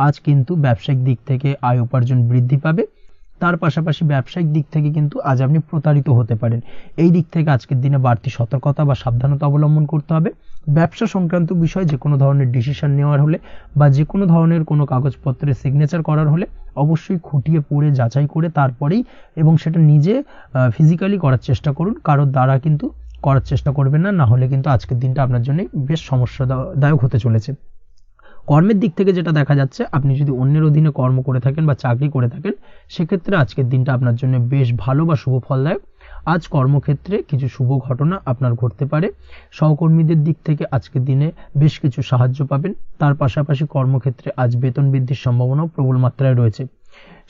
আজ কিন্তু ব্যবসায়িক দিক থেকে আয় উপার্জন বৃদ্ধি পাবে। তার পাশাপাশি ব্যবসায়িক দিক থেকে কিন্তু আজ আপনি প্রতারিত হতে পারেন, এই দিক থেকে আজকের দিনে বাড়তি সতর্কতা বা সাবধানতা অবলম্বন করতে হবে। ব্যবসা সংক্রান্ত বিষয়ে যে কোনো ধরনের ডিসিশন নেওয়ার হলে বা যে কোনো ধরনের কোনো কাগজপত্রে সিগনেচার করার হলে অবশ্যই খুঁটিয়ে পড়ে যাচাই করে তারপরেই, এবং সেটা নিজে ফিজিক্যালি করার চেষ্টা করুন, কারোর দ্বারা কিন্তু করার চেষ্টা করবেন না, না হলে কিন্তু আজকের দিনটা আপনার জন্য বেশ সমস্যাদায়ক হতে চলেছে। কর্মের দিক থেকে যেটা দেখা যাচ্ছে, আপনি যদি অন্যের অধীনে কর্ম করে থাকেন বা চাকরি করে থাকেন, সেক্ষেত্রে আজকের দিনটা আপনার জন্য বেশ ভালো বা শুভ ফলদায়ক। আজ কর্মক্ষেত্রে কিছু শুভ ঘটনা আপনার ঘটতে পারে, সহকর্মীদের দিক থেকে আজকের দিনে বেশ কিছু সাহায্য পাবেন। তার পাশাপাশি কর্মক্ষেত্রে আজ বেতন বৃদ্ধির সম্ভাবনাও প্রবল মাত্রায় রয়েছে।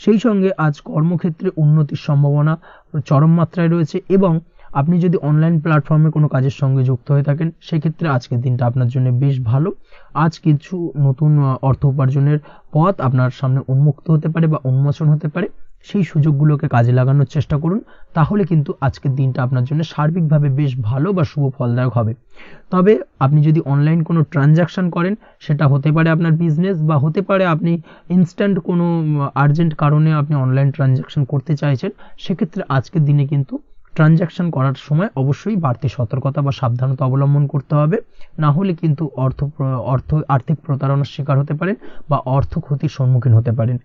সেই সঙ্গে আজ কর্মক্ষেত্রে উন্নতির সম্ভাবনা চরম মাত্রায় রয়েছে, এবং আপনি যদি অনলাইন প্ল্যাটফর্মে কোনো কাজের সঙ্গে যুক্ত হয়ে থাকেন, সেক্ষেত্রে আজকের দিনটা আপনার জন্য বেশ ভালো। আজ কিছু নতুন অর্থ উপার্জনের পথ আপনার সামনে উন্মুক্ত হতে পারে বা উন্মোচন হতে পারে, সেই সুযোগগুলোকে কাজে লাগানোর চেষ্টা করুন, তাহলে কিন্তু আজকের দিনটা আপনার জন্য সার্বিকভাবে বেশ ভালো বা শুভ ফলদায়ক হবে। তবে আপনি যদি অনলাইন কোনো ট্রানজাকশন করেন, সেটা হতে পারে আপনার বিজনেস বা হতে পারে আপনি ইনস্ট্যান্ট কোনো আর্জেন্ট কারণে আপনি অনলাইন ট্রানজাকশন করতে চাইছেন, সেক্ষেত্রে আজকের দিনে কিন্তু ট্রানজাকশন করার সময় অবশ্যই বাড়তি সতর্কতা বা সাবধানতা অবলম্বন করতে হবে, না হলে কিন্তু আর্থিক প্রতারণার শিকার হতে পারেন বা অর্থ ক্ষতির সম্মুখীন হতে পারেন।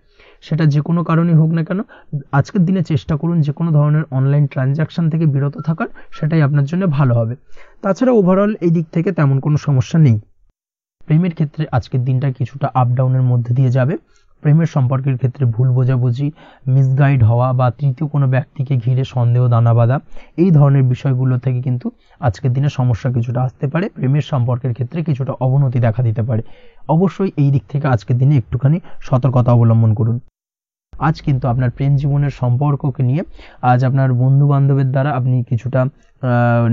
সেটা যে কোনো কারণেই হোক না কেন, আজকের দিনে চেষ্টা করুন যে কোনো ধরনের অনলাইন ট্রানজাকশন থেকে বিরত থাকার, সেটাই আপনার জন্য ভালো হবে। তাছাড়া ওভারঅল এই দিক থেকে তেমন কোনো সমস্যা নেই। প্রেমের ক্ষেত্রে আজকের দিনটা কিছুটা আপ ডাউনের মধ্যে দিয়ে যাবে। প্রেমের সম্পর্কের ক্ষেত্রে ভুল বোঝাবুঝি, মিসগাইড হওয়া বা তৃতীয় কোনো ব্যক্তিকে ঘিরে সন্দেহ দানা বাঁধা, এই ধরনের বিষয়গুলো থেকে কিন্তু আজকের দিনে সমস্যা কিছুটা আসতে পারে। প্রেমের সম্পর্কের ক্ষেত্রে কিছুটা অবনতি দেখা দিতে পারে। অবশ্যই এই দিক থেকে আজকের দিনে একটুখানি সতর্কতা অবলম্বন করুন। আজ কিন্তু আপনার প্রেম জীবনের সম্পর্ককে নিয়ে আজ আপনার বন্ধু বান্ধবের দ্বারা আপনি কিছুটা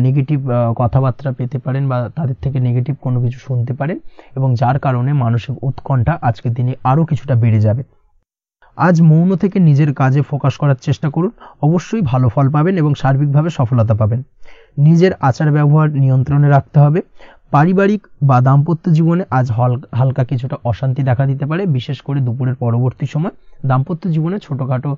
নেগেটিভ কথাবার্তা পেতে পারেন বা তাদের থেকে নেগেটিভ কোনো কিছু শুনতে পারেন, এবং যার কারণে মানসিক উৎকণ্ঠা আজকের দিনে আরও কিছুটা বেড়ে যাবে। আজ মৌন থেকে নিজের কাজে ফোকাস করার চেষ্টা করুন, অবশ্যই ভালো ফল পাবেন এবং সার্বিকভাবে সফলতা পাবেন। নিজের আচার ব্যবহার নিয়ন্ত্রণে রাখতে হবে। পারিবারিক বা দাম্পত্য জীবনে আজ হালকা কিছুটা অশান্তি দেখা দিতে পারে, বিশেষ করে দুপুরের পরবর্তী সময় দাম্পত্য জীবনে ছোটখাটো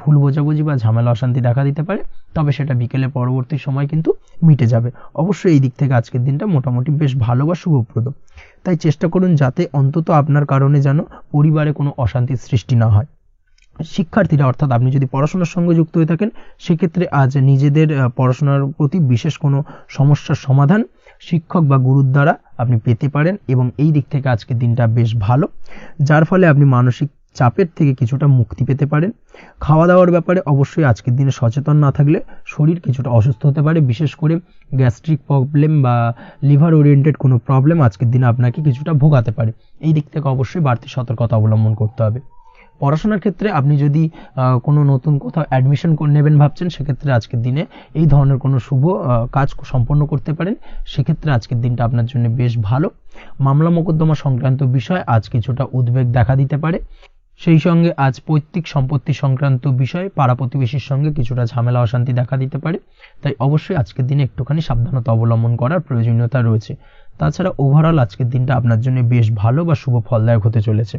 ভুল বোঝাবুঝি বা ঝামেলা অশান্তি দেখা দিতে পারে, তবে সেটা বিকেলের পরবর্তী সময় কিন্তু মিটে যাবে। অবশ্যই এই দিক থেকে আজকের দিনটা মোটামুটি বেশ ভালো বা শুভপ্রদ। তাই চেষ্টা করুন যাতে অন্তত আপনার কারণে যেন পরিবারে কোনো অশান্তির সৃষ্টি না হয়। শিক্ষার্থীরা অর্থাৎ আপনি যদি পড়াশোনার সঙ্গে যুক্ত হয়ে থাকেন সেক্ষেত্রে আজ নিজেদের পড়াশোনার প্রতি বিশেষ কোনো সমস্যার সমাধান শিক্ষক বা গুরুর দ্বারা আপনি পেতে পারেন, এবং এই দিক থেকে আজকের দিনটা বেশ ভালো, যার ফলে আপনি মানসিক চাপের থেকে কিছুটা মুক্তি পেতে পারেন। খাওয়া দাওয়ার ব্যাপারে অবশ্যই আজকের দিনে সচেতন না থাকলে শরীর কিছুটা অসুস্থ হতে পারে, বিশেষ করে গ্যাস্ট্রিক প্রবলেম বা লিভার ওরিয়েন্টেড কোনো প্রবলেম আজকের দিনে আপনাকে কিছুটা ভোগাতে পারে। এই দিক থেকে অবশ্যই বাড়তি সতর্কতা অবলম্বন করতে হবে। পড়াশোনার ক্ষেত্রে আপনি যদি কোনো নতুন কোথাও অ্যাডমিশন নেবেন ভাবছেন, সেক্ষেত্রে আজকের দিনে এই ধরনের কোনো শুভ কাজ সম্পন্ন করতে পারেন, সেক্ষেত্রে আজকের দিনটা আপনার জন্য বেশ ভালো। মামলা মোকদ্দমা সংক্রান্ত বিষয় আজ কিছুটা উদ্বেগ দেখা দিতে পারে, সেই সঙ্গে আজ পৈতৃক সম্পত্তি সংক্রান্ত বিষয়ে পাড়া প্রতিবেশীর সঙ্গে কিছুটা ঝামেলা অশান্তি দেখা দিতে পারে, তাই অবশ্যই আজকের দিনে একটুখানি সাবধানতা অবলম্বন করার প্রয়োজনীয়তা রয়েছে। তাছাড়া ওভারঅল আজকের দিনটা আপনার জন্য বেশ ভালো বা শুভ ফলদায়ক হতে চলেছে।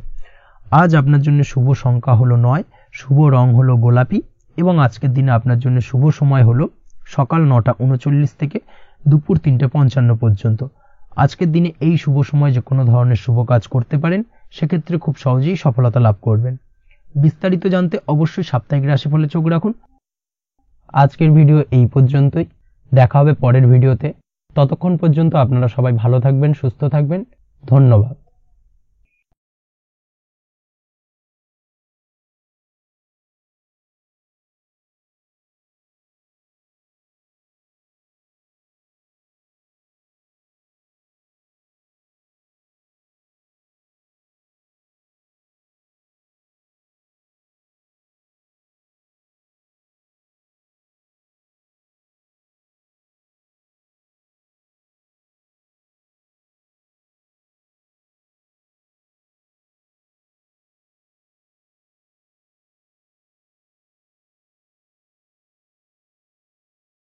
আজ আপনার জন্য শুভ সংখ্যা হলো 9, শুভ রং হলো গোলাপি, এবং আজকের দিনে আপনার জন্য শুভ সময় হলো সকাল 9:39 থেকে দুপুর 3:55 পর্যন্ত। আজকের দিনে এই শুভ সময় যে কোনো ধরনের শুভ কাজ করতে পারেন, সেক্ষেত্রে খুব সহজেই সফলতা লাভ করবেন। বিস্তারিত জানতে অবশ্যই সাপ্তাহিক রাশিফলে চোখ রাখুন। আজকের ভিডিও এই পর্যন্তই, দেখা হবে পরের ভিডিওতে। ততক্ষণ পর্যন্ত আপনারা সবাই ভালো থাকবেন, সুস্থ থাকবেন। ধন্যবাদ।